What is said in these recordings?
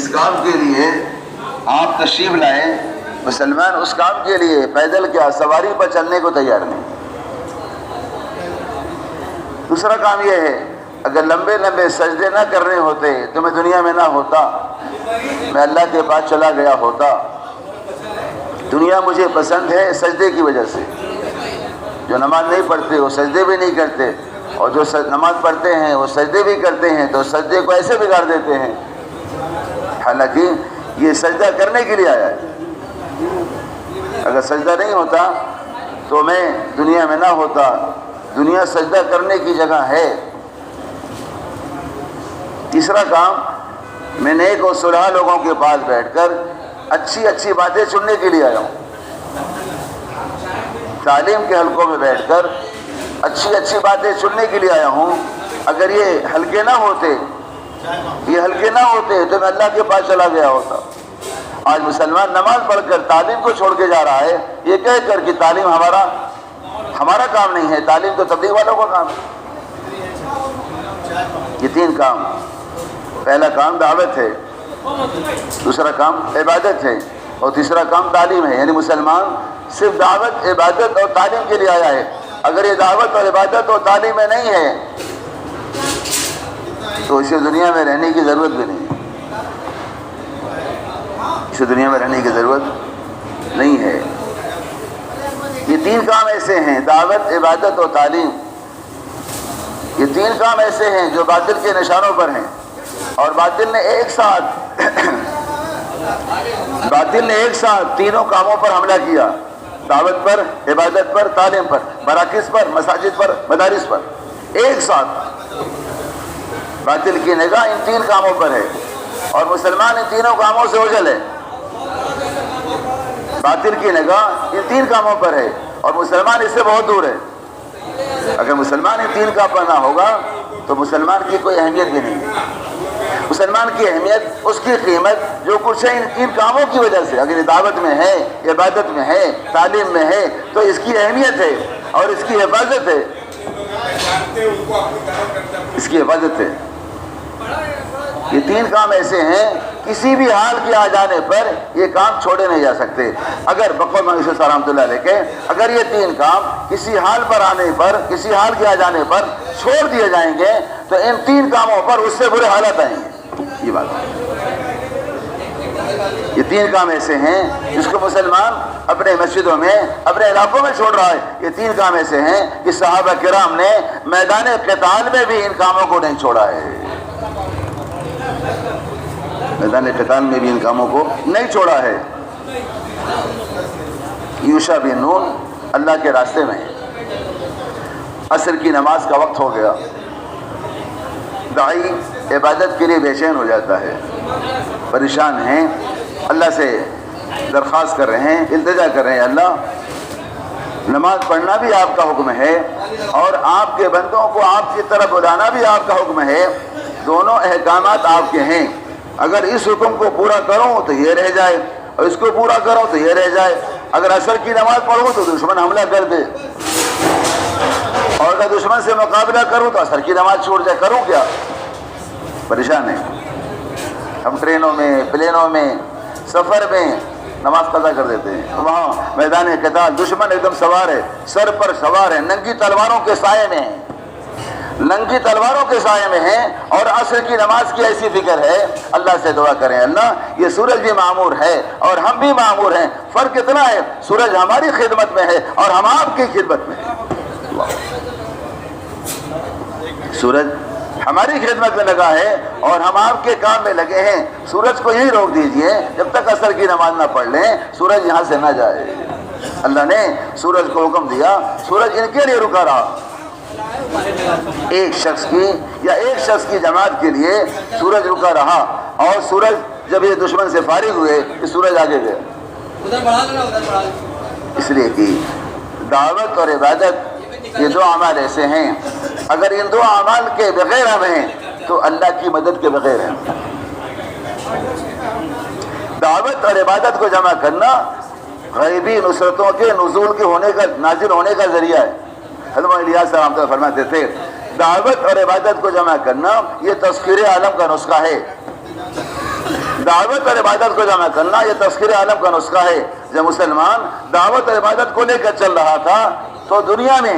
جس کام کے لیے آپ تشریف لائے مسلمان اس کام کے لیے پیدل کیا سواری پر چلنے کو تیار نہیں۔ دوسرا کام یہ ہے اگر لمبے لمبے سجدے نہ کرنے ہوتے تو میں دنیا میں نہ ہوتا، میں اللہ کے پاس چلا گیا ہوتا۔ دنیا مجھے پسند ہے سجدے کی وجہ سے، جو نماز نہیں پڑھتے وہ سجدے بھی نہیں کرتے، اور جو نماز پڑھتے ہیں وہ سجدے بھی کرتے ہیں تو سجدے کو ایسے بگاڑ دیتے ہیں، حالانکہ یہ سجدہ کرنے کے لیے آیا ہے۔ اگر سجدہ نہیں ہوتا تو میں دنیا میں نہ ہوتا، دنیا سجدہ کرنے کی جگہ ہے۔ تیسرا کام میں نیک و صالح لوگوں کے پاس بیٹھ کر اچھی اچھی باتیں سننے کے لیے آیا ہوں، تعلیم کے حلقوں میں بیٹھ کر اچھی اچھی باتیں سننے کے لیے آیا ہوں۔ اگر یہ حلقے نہ ہوتے تو میں اللہ کے پاس چلا گیا ہوتا۔ آج مسلمان نماز پڑھ کر تعلیم کو چھوڑ کے جا رہا ہے یہ کہہ کر کہ تعلیم ہمارا کام نہیں ہے، تعلیم تو تبلیغ والوں کا کام ہے۔ یہ تین کام، پہلا کام دعوت ہے، دوسرا کام عبادت ہے، اور تیسرا کام تعلیم ہے۔ یعنی مسلمان صرف دعوت، عبادت اور تعلیم کے لیے آیا ہے۔ اگر یہ دعوت اور عبادت اور تعلیم میں نہیں ہے تو اسے دنیا میں رہنے کی ضرورت بھی نہیں، اسے دنیا میں رہنے کی ضرورت نہیں ہے۔ یہ تین کام ایسے ہیں، دعوت، عبادت اور تعلیم، یہ تین کام ایسے ہیں جو باطل کے نشانوں پر ہیں، اور باطل نے ایک ساتھ تینوں کاموں پر حملہ کیا، دعوت پر، عبادت پر، تعلیم پر، مراکز پر، مساجد پر، مدارس پر، ایک ساتھ۔ باطل کی نگاہ ان تین کاموں پر ہے اور مسلمان ان تینوں کاموں سے اوجھل ہے۔ باطل کی نگاہ ان تین کاموں پر ہے اور مسلمان اس سے بہت دور ہے۔ اگر مسلمان ان تین کا پناہ ہوگا تو مسلمان کی کوئی اہمیت بھی نہیں ہے۔ مسلمان کی اہمیت، اس کی قیمت جو کچھ ہے ان کاموں کی وجہ سے، اگر یہ دعوت میں ہے، عبادت میں ہے، تعلیم میں ہے تو اس کی اہمیت ہے اور اس کی حفاظت ہے، اس کی حفاظت ہے۔ یہ تین کام ایسے ہیں کسی بھی حال کے آ جانے پر یہ کام چھوڑے نہیں جا سکتے۔ اگر بقول مولانا یوسف رحمۃ اللہ علیہ کے اگر یہ تین کام کسی حال پر آنے پر، کسی حال کے آ جانے پر چھوڑ دیے جائیں گے تو ان تین کاموں پر اس سے برے حالات آئیں گے۔ یہ بات ہے، یہ تین کام ایسے ہیں جس کو مسلمان اپنے مسجدوں میں، اپنے علاقوں میں چھوڑ رہا ہے۔ یہ تین کام ایسے ہیں کہ صحابہ کرام نے میدان قتال میں بھی ان کاموں کو نہیں چھوڑا ہے، میدان قتال میں بھی ان کاموں کو نہیں چھوڑا ہے۔ یوشع بن نون اللہ کے راستے میں، عصر کی نماز کا وقت ہو گیا، داعی عبادت کے لیے بے چین ہو جاتا ہے، پریشان ہیں، اللہ سے درخواست کر رہے ہیں، التجا کر رہے ہیں، اللہ نماز پڑھنا بھی آپ کا حکم ہے اور آپ کے بندوں کو آپ کی طرف بلانا بھی آپ کا حکم ہے، دونوں احکامات آپ کے ہیں۔ اگر اس حکم کو پورا کروں تو یہ رہ جائے اور اس کو پورا کروں تو یہ رہ جائے، اگر عصر کی نماز پڑھوں تو دشمن حملہ کر دے، اور اگر دشمن سے مقابلہ کروں تو عصر کی نماز چھوڑ جائے، کروں کیا؟ پریشان ہیں ہم، ٹرینوں میں، پلینوں میں، سفر میں نماز قضا کر دیتے ہیں، وہاں میدان قتال دشمن ایک دم سوار ہے، سر پر سوار ہے، ننگی تلواروں کے سائے میں ہیں، ننگی تلواروں کے سائے میں ہیں، اور عصر کی نماز کی ایسی فکر ہے۔ اللہ سے دعا کریں، اللہ یہ سورج بھی معمور ہے اور ہم بھی معمور ہیں، فرق اتنا ہے سورج ہماری خدمت میں ہے اور ہم آپ کی خدمت میں ہیں۔ سورج ہماری خدمت میں لگا ہے اور ہم آپ کے کام میں لگے ہیں، سورج کو یہی روک دیجئے جب تک عصر کی نماز نہ پڑھ لیں، سورج یہاں سے نہ جائے۔ اللہ نے سورج کو حکم دیا، سورج ان کے لیے رکا رہا، ایک شخص کی جماعت کے لیے سورج رکا رہا، اور سورج جب یہ دشمن سے فارغ ہوئے کہ سورج آگے گیا۔ اس لیے کہ دعوت اور عبادت یہ دو اعمال ایسے ہیں، اگر ان دو اعمال کے بغیر ہم ہیں تو اللہ کی مدد کے بغیر ہیں۔ دعوت اور عبادت کو جمع کرنا غیبی نصرتوں کے نزول کے نازل ہونے کا ذریعہ ہے۔ حضرت الیاس رحمۃ اللہ فرماتے تھے دعوت اور عبادت کو جمع کرنا یہ تذکیر عالم کا نسخہ ہے۔ دعوت اور عبادت کو جمع کرنا یہ تذکیر عالم کا نسخہ ہے. جب مسلمان دعوت اور عبادت کو لے کر چل رہا تھا تو دنیا میں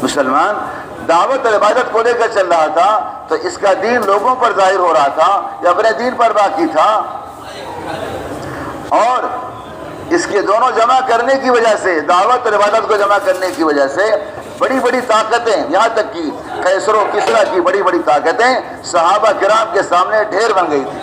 مسلمان دعوت اور عبادت کو لے کر چل رہا تھا تو اس کا دین لوگوں پر ظاہر ہو رہا تھا یا اپنے دین پر باقی تھا. اور اس کے دونوں جمع کرنے کی وجہ سے، دعوت اور عبادت کو جمع کرنے کی وجہ سے بڑی بڑی طاقتیں، یہاں تک کہ قیصر و کسریٰ کی بڑی بڑی طاقتیں صحابہ کرام کے سامنے ڈھیر بن گئی تھی.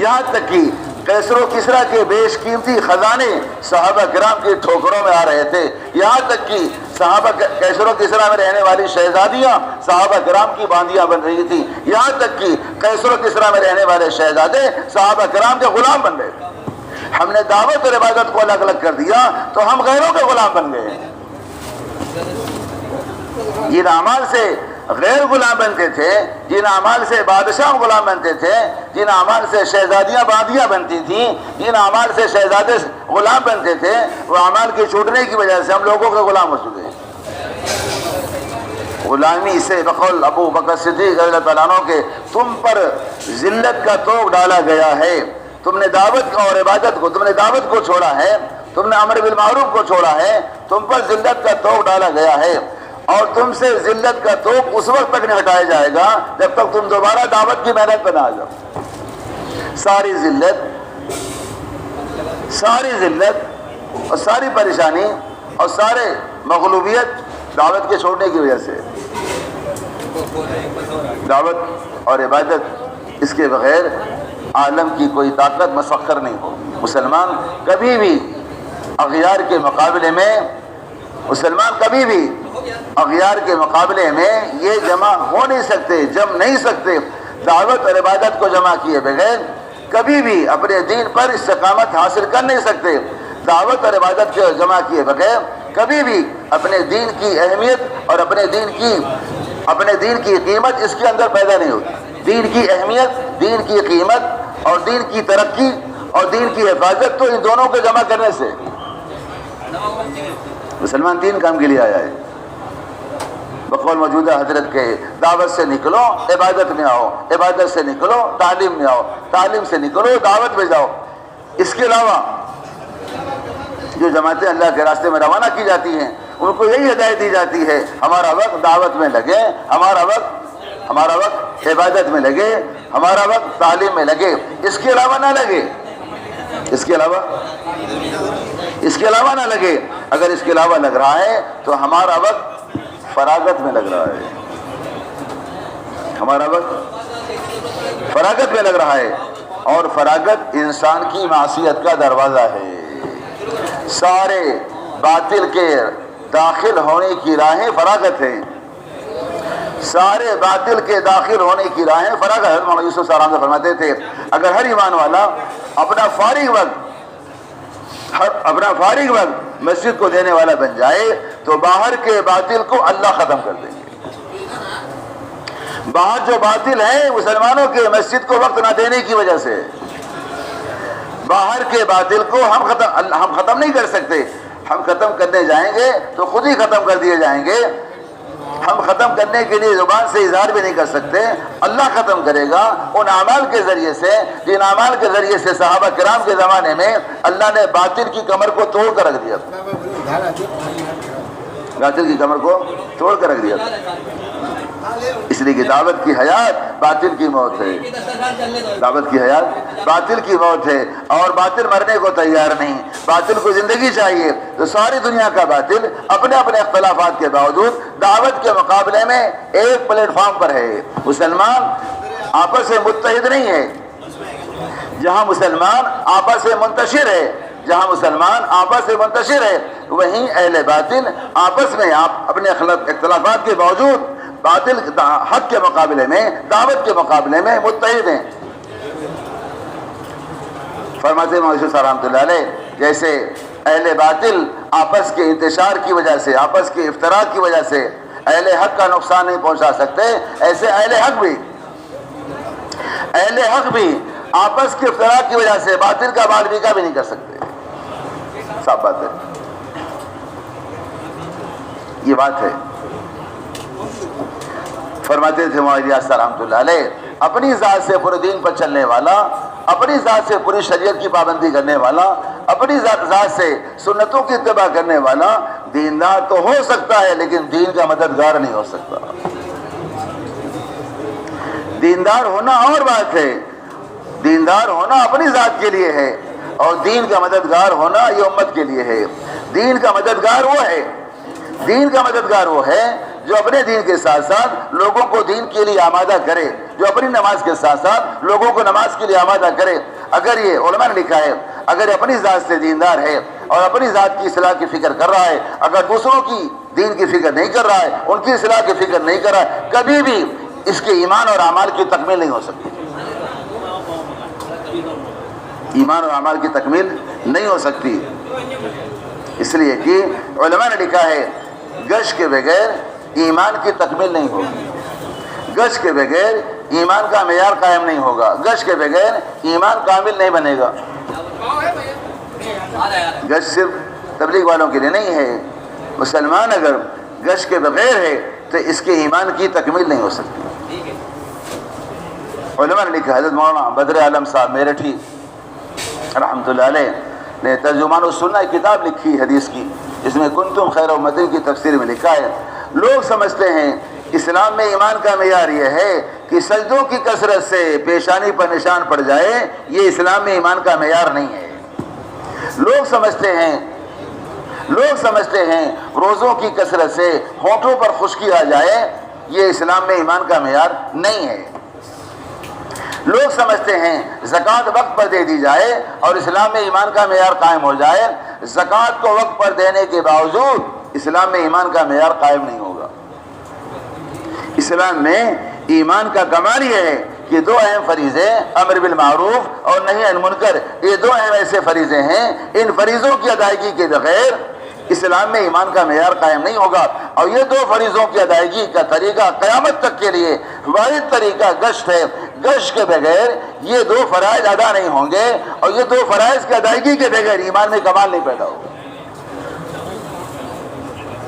یہاں تک کہ قیصر و کسریٰ کے بیش قیمتی خزانے صحابہ کرام کی ٹھوکروں میں آ رہے تھے. یہاں تک کہ صحابہ قیصر و کسریٰ میں رہنے والی شہزادیاں صحابہ کرام کی باندیاں بن رہی تھی. یہاں تک کہ قیصر و کسریٰ میں رہنے والے شہزادے صحابہ کرام کے غلام بن رہے تھے. ہم نے دعوت اور عبادت کو الگ الگ کر دیا تو ہم غیروں کے غلام بن گئے. جن اعمال سے غیر غلام بنتے تھے، جن اعمال سے بادشاہ غلام بنتے تھے، جن اعمال سے شہزادیاں باندیاں بنتی تھیں، جن اعمال سے شہزادے غلام بنتے تھے، وہ اعمال کے چھوٹنے کی وجہ سے ہم لوگوں کے غلام ہو چکے ہیں. غلامی سے بقول ابو بکر صدیق رضی اللہ تعالیٰ عنہ کے تم پر ذلت کا طوق ڈالا گیا ہے. تم نے دعوت اور عبادت کو، تم نے دعوت کو چھوڑا ہے، تم نے امر بالمعروف کو چھوڑا ہے، تم پر ذلت کا طوق ڈالا گیا ہے. اور تم سے ذلت کا طوق اس وقت تک نہیں ہٹایا جائے گا جب تک تم دوبارہ دعوت کی محنت پہ نہ آ جاؤ. ساری ذلت اور ساری پریشانی اور سارے مغلوبیت دعوت کے چھوڑنے کی وجہ سے. دعوت اور عبادت اس کے بغیر عالم کی کوئی طاقت مسخر نہیں ہو. مسلمان کبھی بھی اغیار کے مقابلے میں اغیار کے مقابلے میں یہ جمع ہو نہیں سکتے، جم نہیں سکتے. دعوت اور عبادت کو جمع کیے بغیر کبھی بھی اپنے دین پر استقامت حاصل کر نہیں سکتے. دعوت اور عبادت کو جمع کیے بغیر کبھی بھی اپنے دین کی اہمیت اور اپنے دین کی قیمت اس کے اندر پیدا نہیں ہوتی. دین کی اہمیت، دین کی قیمت اور دین کی ترقی اور دین کی حفاظت تو ان دونوں کو جمع کرنے سے. مسلمان تین کام کے لیے آیا ہے. بقول موجودہ حضرت کے دعوت سے نکلو عبادت میں آؤ، عبادت سے نکلو تعلیم میں آؤ، تعلیم سے نکلو دعوت میں جاؤ. اس کے علاوہ جو جماعتیں اللہ کے راستے میں روانہ کی جاتی ہیں ان کو یہی ہدایت دی جاتی ہے ہمارا وقت دعوت میں لگے، ہمارا وقت عبادت میں لگے، ہمارا وقت تعلیم میں لگے، اس کے علاوہ نہ لگے. اس کے علاوہ نہ لگے. اگر اس کے علاوہ لگ رہا ہے تو ہمارا وقت فراغت میں لگ رہا ہے. ہمارا وقت فراغت میں لگ رہا ہے اور فراغت انسان کی معصیت کا دروازہ ہے. سارے باطل کے داخل ہونے کی راہیں فراغت ہیں. سارے باطل کے داخل ہونے کی راہیں فراغت. حضرت مولانا یوسف صاحب سے فرماتے تھے اگر ہر ایمان والا اپنا فارغ وقت مسجد کو دینے والا بن جائے تو باہر کے باطل کو اللہ ختم کر دیں گے. باہر جو باطل ہے مسلمانوں کے مسجد کو وقت نہ دینے کی وجہ سے، باہر کے باطل کو ہم ختم نہیں کر سکتے. ہم ختم کرنے جائیں گے تو خود ہی ختم کر دیے جائیں گے. ہم ختم کرنے کے لیے زبان سے اظہار بھی نہیں کر سکتے. اللہ ختم کرے گا ان اعمال کے ذریعے سے جن اعمال کے ذریعے سے صحابہ کرام کے زمانے میں اللہ نے باطل کی کمر کو توڑ کر رکھ دیا. باطل کی کمر کو توڑ کر رکھ دیا. اس لیے کہ دعوت کی حیات باطل کی موت ہے. دعوت کی حیات باطل کی موت ہے اور باطل مرنے کو تیار نہیں. باطل کو زندگی چاہیے. تو ساری دنیا کا باطل اپنے اپنے اختلافات کے باوجود دعوت کے مقابلے میں ایک پلیٹ فارم پر ہے. مسلمان آپس میں متحد نہیں ہے. جہاں مسلمان آپس میں منتشر ہے وہیں اہل باطل آپس میں اپنے اختلافات کے باوجود باطل حق کے مقابلے میں، دعوت کے مقابلے میں متحد ہیں. فرماتے ہیں مولانا صاحب رحمۃ اللہ علیہ جیسے اہل باطل آپس کے انتشار کی وجہ سے، آپس کے افتراق کی وجہ سے اہل حق کا نقصان نہیں پہنچا سکتے، ایسے اہل حق بھی آپس کے افتراق کی وجہ سے باطل کا مال بیکا بھی نہیں کر سکتے. صاف بات ہے، یہ بات ہے. فرماتے تھے معاویہ رحمۃ اللہ علیہ، اپنی ذات سے پورے دین پر چلنے والا، اپنی ذات سے پوری شریعت کی پابندی کرنے والا، اپنی ذات سے سنتوں کی اتباع کرنے والا دیندار تو ہو سکتا ہے لیکن دین کا مددگار نہیں ہو سکتا۔ دیندار ہونا اور بات ہے، دیندار ہونا اپنی ذات کے لیے ہے، اور دین کا مددگار ہونا یہ امت کے لیے ہے۔ دین کا مددگار وہ ہے، دین کا مددگار وہ ہے جو اپنے دین کے ساتھ ساتھ لوگوں کو دین کے لیے آمادہ کرے، جو اپنی نماز کے ساتھ ساتھ لوگوں کو نماز کے لیے آمادہ کرے۔ اگر یہ علماء نے لکھا ہے، اگر یہ اپنی ذات سے دیندار ہے اور اپنی ذات کی اصلاح کی فکر کر رہا ہے، اگر دوسروں کی دین کی فکر نہیں کر رہا ہے، ان کی اصلاح کی فکر نہیں کر رہا ہے، کبھی بھی اس کے ایمان اور اعمال کی تکمیل نہیں ہو سکتی، ایمان اور اعمال کی تکمیل نہیں ہو سکتی۔ اس لیے کہ علماء نے لکھا ہے گشت کے بغیر ایمان کی تکمیل نہیں ہوگی، گشت کے بغیر ایمان کا معیار قائم نہیں ہوگا، گشت کے بغیر ایمان کامل نہیں بنے گا۔ گشت صرف تبلیغ والوں کے لیے نہیں ہے، مسلمان اگر گشت کے بغیر ہے تو اس کے ایمان کی تکمیل نہیں ہو سکتی۔ علماء نے لکھا، حضرت مولانا بدر عالم صاحب میرٹھی رحمۃ اللہ علیہ نے ترجمان السنہ کتاب لکھی حدیث کی، جس میں کنتم خیر امت کی تفسیر میں لکھا ہے، لوگ سمجھتے ہیں اسلام میں ایمان کا معیار یہ ہے کہ سجدوں کی کثرت سے پیشانی پر نشان پڑ جائے، یہ اسلام میں ایمان کا معیار نہیں ہے۔ لوگ سمجھتے ہیں روزوں کی کثرت سے ہونٹوں پر خشکی آ جائے، یہ اسلام میں ایمان کا معیار نہیں ہے۔ لوگ سمجھتے ہیں زکوٰۃ وقت پر دے دی جائے اور اسلام میں ایمان کا معیار قائم ہو جائے، زکوٰۃ کو وقت پر دینے کے باوجود اسلام میں ایمان کا معیار قائم نہیں ہوگا۔ اسلام میں ایمان کا کمال یہ ہے کہ دو اہم فریضے، امر بالمعروف اور نہی عن المنکر، یہ دو اہم ایسے فریضے ہیں، ان فریضوں کی ادائیگی کے بغیر اسلام میں ایمان کا معیار قائم نہیں ہوگا، اور یہ دو فریضوں کی ادائیگی کا طریقہ قیامت تک کے لیے واحد طریقہ گشت ہے۔ گشت کے بغیر یہ دو فرائض ادا نہیں ہوں گے، اور یہ دو فرائض کی ادائیگی کے بغیر ایمان میں کمال نہیں پیدا ہوگا۔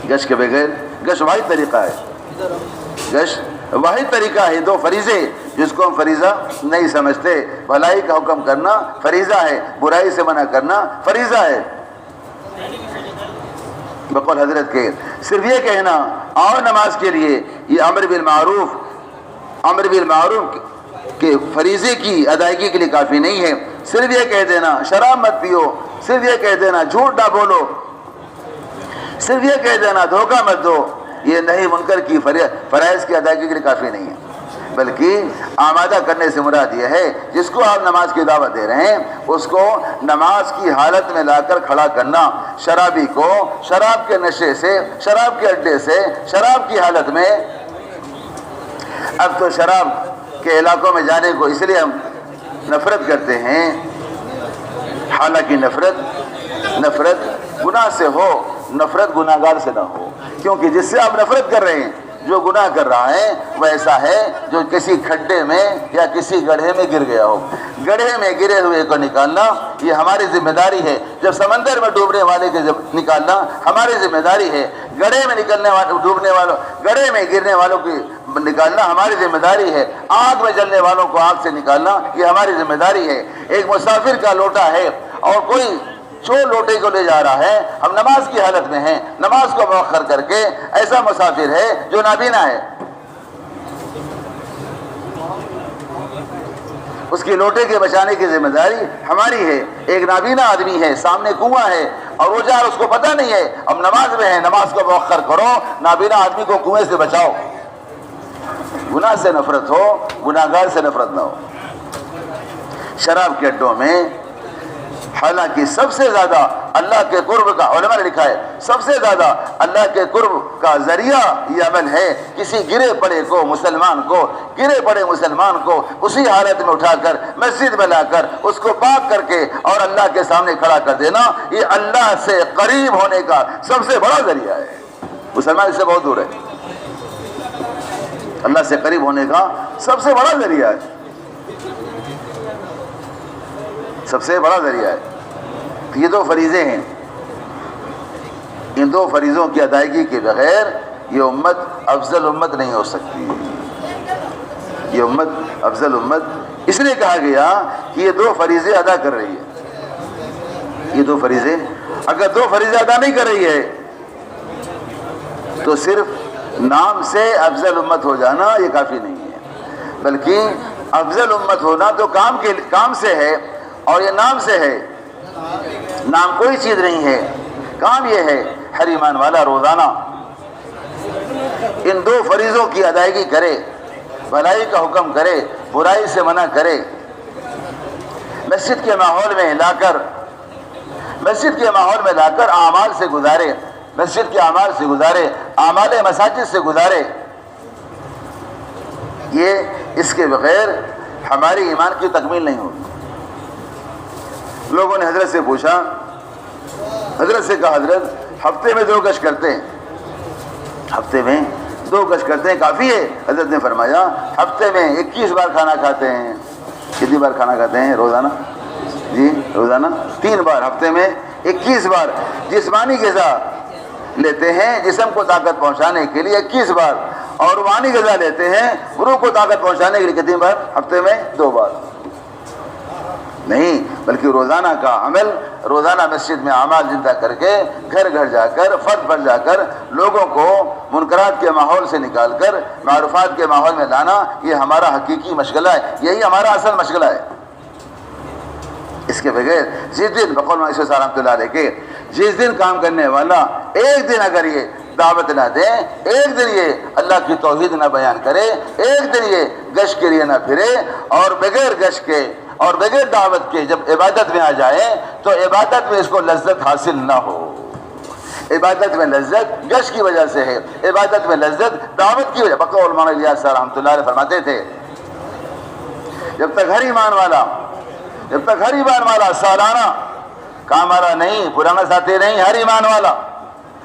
گشت کے بغیر، گشت واحد طریقہ ہے، گشت واحد طریقہ ہے، دو فریضے جس کو ہم فریضہ نہیں سمجھتے۔ بھلائی کا حکم کرنا فریضہ ہے، برائی سے منع کرنا فریضہ ہے۔ بقول حضرت کے صرف یہ کہنا اور نماز کے لیے یہ امر بالمعروف کے فریضے کی ادائیگی کے لیے کافی نہیں ہے۔ صرف یہ کہہ دینا شراب مت پیو، صرف یہ کہہ دینا جھوٹ نہ بولو، صرف یہ کہہ دینا دھوکہ مت دو، یہ نہیں منکر کی فرائض کی ادائیگی کے لیے کافی نہیں ہے، بلکہ آمادہ کرنے سے مراد یہ ہے جس کو آپ نماز کی دعوت دے رہے ہیں اس کو نماز کی حالت میں لا کر کھڑا کرنا۔ شرابی کو شراب کے نشے سے، شراب کے اڈے سے، شراب کی حالت میں، اب تو شراب کے علاقوں میں جانے کو اس لیے ہم نفرت کرتے ہیں، حالانکہ نفرت گناہ سے ہو، نفرت گناہ گار سے نہ ہو، کیونکہ جس سے آپ نفرت کر رہے ہیں جو گناہ کر رہا ہے وہ ایسا ہے جو کسی کھڈے میں یا کسی گڑھے میں گر گیا ہو۔ گڑھے میں گرے ہوئے کو نکالنا یہ ہماری ذمہ داری ہے، جب سمندر میں ڈوبنے والے کو نکالنا ہماری ذمہ داری ہے، گڑھے میں گڑھے میں گرنے والوں کی نکالنا ہماری ذمہ داری ہے، آگ میں جلنے والوں کو آگ سے نکالنا یہ ہماری ذمہ داری ہے۔ ایک مسافر کا لوٹا ہے اور کوئی چور لوٹے کو لے جا رہا ہے، ہم نماز کی حالت میں ہیں، نماز کو مؤخر کر کے ایسا مسافر ہے جو نابینا ہے، اس کی لوٹے کے بچانے کی ذمہ داری ہماری ہے۔ ایک نابینا آدمی ہے، سامنے کنواں ہے اور وہ جا رہا، اس کو پتہ نہیں ہے، ہم نماز میں ہیں، نماز کو مؤخر کرو، نابینا آدمی کو کنویں سے بچاؤ۔ گناہ سے نفرت ہو، گناہ گار سے نفرت نہ ہو۔ شراب کے اڈوں میں حالانکہ سب سے زیادہ اللہ کے قرب کا، علماء نے لکھا ہے سب سے زیادہ اللہ کے قرب کا ذریعہ یہ عمل ہے، کسی گرے پڑے مسلمان کو اسی حالت میں اٹھا کر مسجد میں لا کر اس کو پاک کر کے اور اللہ کے سامنے کھڑا کر دینا، یہ اللہ سے قریب ہونے کا سب سے بڑا ذریعہ ہے۔ مسلمان اس سے بہت دور ہے، اللہ سے قریب ہونے کا سب سے بڑا ذریعہ ہے، سب سے بڑا ذریعہ ہے۔ یہ دو فریضے ہیں، ان دو فریضوں کی ادائیگی کے بغیر یہ امت افضل امت نہیں ہو سکتی. یہ امت افضل امت اس لیے کہا گیا کہ یہ دو فریضے ادا کر رہی ہے. یہ دو فریضے، اگر دو فریضے ادا نہیں کر رہی ہے تو صرف نام سے افضل امت ہو جانا یہ کافی نہیں ہے، بلکہ افضل امت ہونا تو کام سے ہے، اور یہ نام سے ہے. نام کوئی چیز نہیں ہے، کام یہ ہے ہر ایمان والا روزانہ ان دو فریضوں کی ادائیگی کرے، بھلائی کا حکم کرے، برائی سے منع کرے. مسجد کے ماحول میں لا کر اعمال سے گزارے، مسجد کے اعمال سے گزارے، اعمال مساجد سے گزارے. یہ اس کے بغیر ہماری ایمان کی تکمیل نہیں ہوگی. لوگوں نے حضرت سے پوچھا، حضرت سے کہا حضرت ہفتے میں 2 گشت کرتے ہیں، ہفتے میں 2 گشت کرتے ہیں کافی ہے؟ حضرت نے فرمایا ہفتے میں 21 بار کھانا کھاتے ہیں. کتنی بار کھانا کھاتے ہیں روزانہ؟ جی روزانہ 3 بار، ہفتے میں 21 بار جسمانی غذا لیتے ہیں جسم کو طاقت پہنچانے کے لیے 21 بار، اور روحانی غذا لیتے ہیں روح کو طاقت پہنچانے کے لیے کتنی بار؟ ہفتے میں 2 بار. نہیں، بلکہ روزانہ کا عمل، روزانہ مسجد میں اعمال زندہ کر کے گھر گھر جا کر، فرد پر جا کر لوگوں کو منکرات کے ماحول سے نکال کر معروفات کے ماحول میں لانا، یہ ہمارا حقیقی مشغلہ ہے، یہی ہمارا اصل مشغلہ ہے. اس کے بغیر جس دن بقول مولانا صاحب رحمۃ اللہ علیہ کے جس دن کام کرنے والا ایک دن اگر یہ دعوت نہ دے، ایک دن یہ اللہ کی توحید نہ بیان کرے، ایک دن یہ گشت کے لیے نہ پھرے، اور بغیر گشت کے اور بغیر دعوت کے جب عبادت میں آ جائے تو عبادت میں اس کو لذت حاصل نہ ہو. عبادت میں لذت گشت کی وجہ سے ہے، عبادت میں لذت دعوت کی وجہ. بقول مولانا الیاس صاحب رحمۃ اللہ علیہ فرماتے تھے جب تک ہر ایمان والا سالانہ کام والا نہیں، پرانا ساتھی نہیں، ہر ایمان والا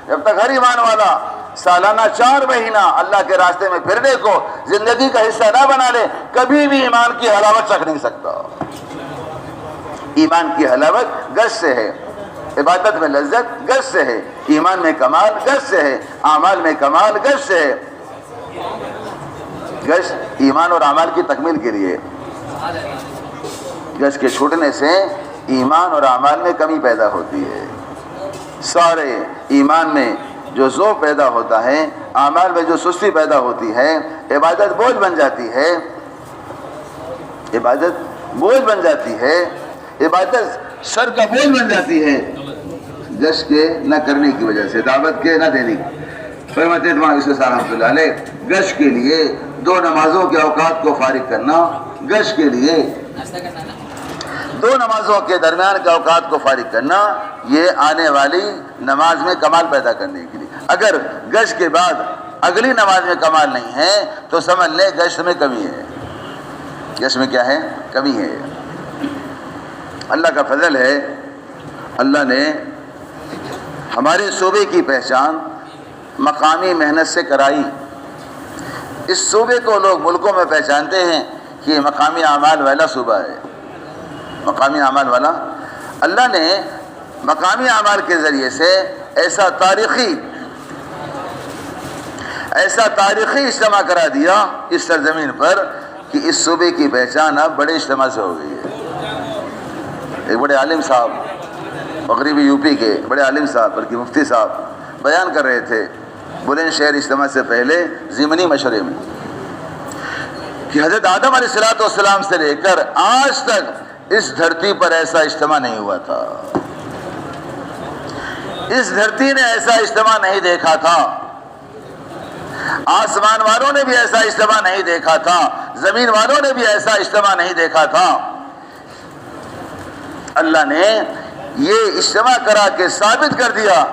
جب تک ہر ایمان والا سالانہ 4 مہینہ اللہ کے راستے میں پھرنے کو زندگی کا حصہ نہ بنا لے، کبھی بھی ایمان کی حلاوت چکھ نہیں سکتا. ایمان کی حلاوت گشت سے ہے، عبادت میں لذت گشت سے ہے، ایمان میں کمال گشت سے ہے، اعمال میں کمال گشت سے ہے. گشت ایمان اور اعمال کی تکمیل کے لیے. گشت کے چھوٹنے سے ایمان اور اعمال میں کمی پیدا ہوتی ہے. سارے ایمان میں جو ذوق پیدا ہوتا ہے، اعمال میں جو سستی پیدا ہوتی ہے، عبادت بوجھ بن جاتی ہے، عبادت بوجھ بن جاتی ہے، عبادت سر کا بوجھ بن جاتی ہے گشت کے نہ کرنے کی وجہ سے، دعوت کے نہ دینے کی. فرماتے ہیں مولانا یوسف صاحب رحمۃ اللہ علیہ گشت کے لیے 2 نمازوں کے اوقات کو فارغ کرنا، گشت کے لیے 2 نمازوں کے درمیان کے اوقات کو فارغ کرنا، یہ آنے والی نماز میں کمال پیدا کرنے کے لیے. اگر گشت کے بعد اگلی نماز میں کمال نہیں ہے تو سمجھ لیں گشت میں کمی ہے. گشت میں کیا ہے؟ کمی ہے. اللہ کا فضل ہے، اللہ نے ہمارے صوبے کی پہچان مقامی محنت سے کرائی. اس صوبے کو لوگ ملکوں میں پہچانتے ہیں کہ یہ مقامی اعمال والا صوبہ ہے. مقامی اعمال والا. اللہ نے مقامی اعمال کے ذریعے سے ایسا تاریخی اجتماع کرا دیا اس سرزمین پر کہ اس صوبے کی پہچان اب بڑے اجتماع سے ہو گئی ہے. ایک بڑے عالم صاحب، مغربی یوپی کے بڑے عالم صاحب بلکہ مفتی صاحب بیان کر رہے تھے بلند شہر اجتماع سے پہلے ضمنی مشورے میں کہ حضرت آدم علیہ السلام سے لے کر آج تک اس دھرتی پر ایسا اجتماع نہیں ہوا تھا. اس دھرتی نے ایسا اجتماع نہیں دیکھا تھا. آسمان والوں نے بھی ایسا اجتماع نہیں دیکھا تھا، زمین والوں نے بھی ایسا اجتماع نہیں دیکھا تھا. اللہ نے یہ اجتماع کرا کے ثابت کر دیا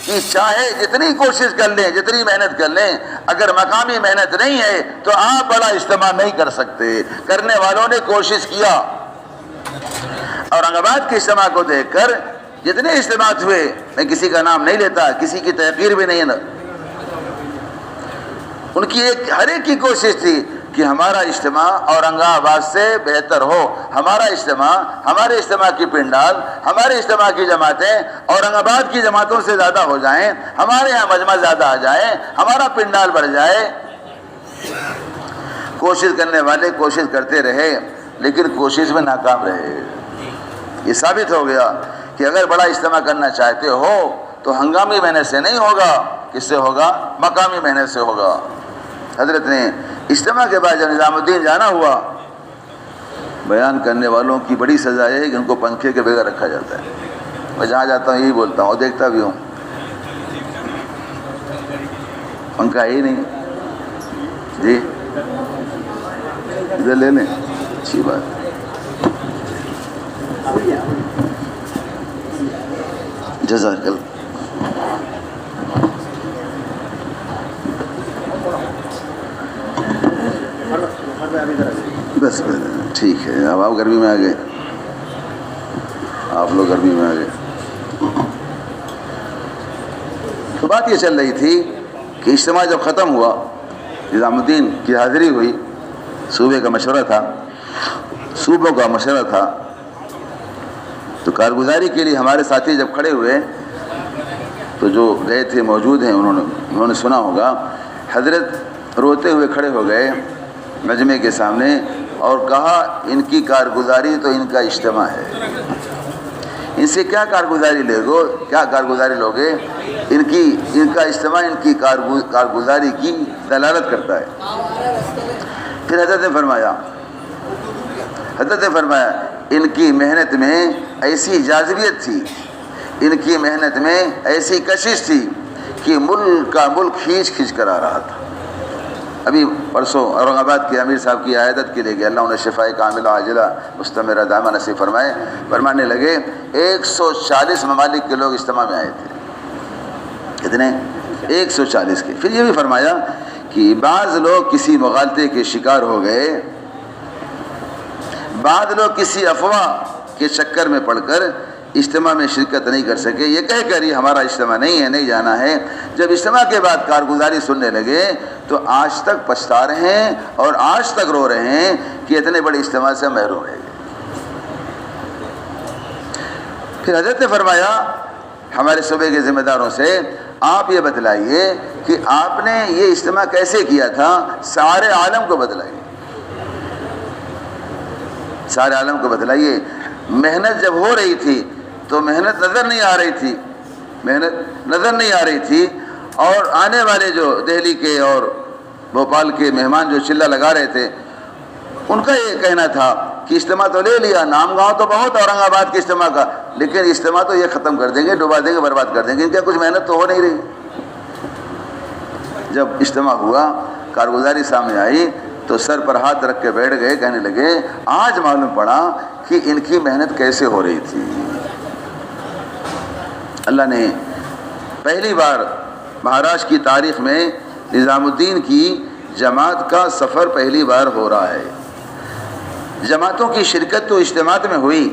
کہ چاہے جتنی کوشش کر لیں، جتنی محنت کر لیں، اگر مقامی محنت نہیں ہے تو آپ بڑا اجتماع نہیں کر سکتے. کرنے والوں نے کوشش کیا. اورنگ آباد کے اجتماع کو دیکھ کر جتنے اجتماعات ہوئے، میں کسی کا نام نہیں لیتا، کسی کی تحقیر بھی نہیں ہے، ان کی ہر ایک کی کوشش تھی کہ ہمارا اجتماع اورنگ آباد سے بہتر ہو، ہمارا اجتماع، ہمارے اجتماع کی پنڈال، ہمارے اجتماع کی جماعتیں اورنگ آباد کی جماعتوں سے زیادہ ہو جائیں، ہمارے یہاں مجمع زیادہ آ جائے، ہمارا پنڈال بڑھ جائے۔ کوشش کرنے والے کوشش کرتے رہے لیکن کوشش میں ناکام رہے۔ یہ ثابت ہو گیا کہ اگر بڑا اجتماع کرنا چاہتے ہو تو ہنگامی محنت سے نہیں ہوگا، کس سے ہوگا؟ مقامی محنت سے ہوگا۔ حضرت نے اجتماع کے بعد جب نظام الدین جانا ہوا، بیان کرنے والوں کی بڑی سزا ہے کہ ان کو پنکھے کے بغیر رکھا جاتا ہے۔ میں جہاں جاتا ہوں یہی بولتا ہوں اور دیکھتا بھی ہوں، پنکھا ہی نہیں۔ جی ادھر لے لیں، اچھی بات۔ جزاک اللہ۔ بس ٹھیک ہے، اب آپ گرمی میں آ گئے، آپ لوگ گرمی میں آ گئے۔ تو بات یہ چل رہی تھی کہ اجتماع جب ختم ہوا، نظام الدین کی حاضری ہوئی، صوبے کا مشورہ تھا، صوبوں کا مشورہ تھا، تو کارگزاری کے لیے ہمارے ساتھی جب کھڑے ہوئے تو جو گئے تھے موجود ہیں، انہوں نے سنا ہوگا، حضرت روتے ہوئے کھڑے ہو گئے مجمع کے سامنے اور کہا ان کی کارگزاری تو ان کا اجتماع ہے، ان سے کیا کارگزاری لوگے؟ ان کا اجتماع ان کی کارگزاری کی دلالت کرتا ہے۔ پھر حضرت نے فرمایا ان کی محنت میں ایسی جاذبیت تھی، ان کی محنت میں ایسی کشش تھی کہ ملک کا ملک کھینچ کر آ رہا تھا۔ ابھی پرسوں اورنگ آباد کے امیر صاحب کی عیادت کے لیے گئے، اللہ انہیں شفائے کاملہ عاجلہ مستمرہ دائمہ نصیب فرمانے لگے۔ 140 ممالک کے لوگ اجتماع میں آئے تھے۔ کتنے؟ 140 کے۔ پھر یہ بھی فرمایا کہ بعض لوگ کسی مغالطے کے شکار ہو گئے، بعض لوگ کسی افواہ کے چکر میں پڑ کر اجتماع میں شرکت نہیں کر سکے، یہ کہہ کر یہ ہمارا اجتماع نہیں ہے، نہیں جانا ہے۔ جب اجتماع کے بعد کارگزاری سننے لگے تو آج تک پچھتا رہے ہیں اور آج تک رو رہے ہیں کہ اتنے بڑے اجتماع سے محروم رہ گئے۔ پھر حضرت نے فرمایا ہمارے صوبے کے ذمہ داروں سے، آپ یہ بتلائیے کہ آپ نے یہ اجتماع کیسے کیا تھا، سارے عالم کو بتلائیے، سارے عالم کو بتلائیے۔ محنت جب ہو رہی تھی تو محنت نظر نہیں آ رہی تھی، اور آنے والے جو دہلی کے اور بھوپال کے مہمان جو چلہ لگا رہے تھے، ان کا یہ کہنا تھا کہ اجتماع تو لے لیا، نام گاؤں تو بہت اورنگ آباد کے اجتماع کا، لیکن اجتماع تو یہ ختم کر دیں گے، ڈبا دیں گے، برباد کر دیں گے، ان کا کچھ محنت تو ہو نہیں رہی۔ جب اجتماع ہوا، کارگزاری سامنے آئی تو سر پر ہاتھ رکھ کے بیٹھ گئے، کہنے لگے آج معلوم پڑا کہ ان کی محنت کیسے ہو رہی تھی۔ اللہ نے پہلی بار مہاراشٹر کی تاریخ میں نظام الدین کی جماعت کا سفر پہلی بار ہو رہا ہے۔ جماعتوں کی شرکت تو اجتماعات میں ہوئی،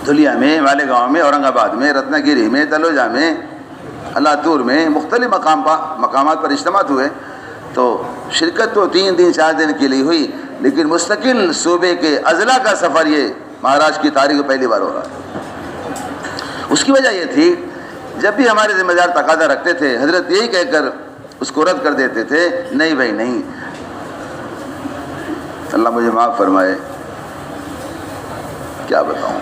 دھلیا میں، مالیگاؤں میں، اورنگ آباد میں، رتنا گیری میں، تلوجا میں، الاتور میں، مختلف مقامات پر اجتماعات ہوئے، تو شرکت تو 3 دن 4 دن کے لیے ہوئی، لیکن مستقل صوبے کے اضلاع کا سفر یہ مہاراشٹر کی تاریخ میں پہلی بار ہو رہا ہے۔ اس کی وجہ یہ تھی، جب بھی ہمارے ذمہ دار تقاضا رکھتے تھے، حضرت یہی کہہ کر اس کو رد کر دیتے تھے، نہیں بھائی نہیں، اللہ مجھے معاف فرمائے، کیا بتاؤں۔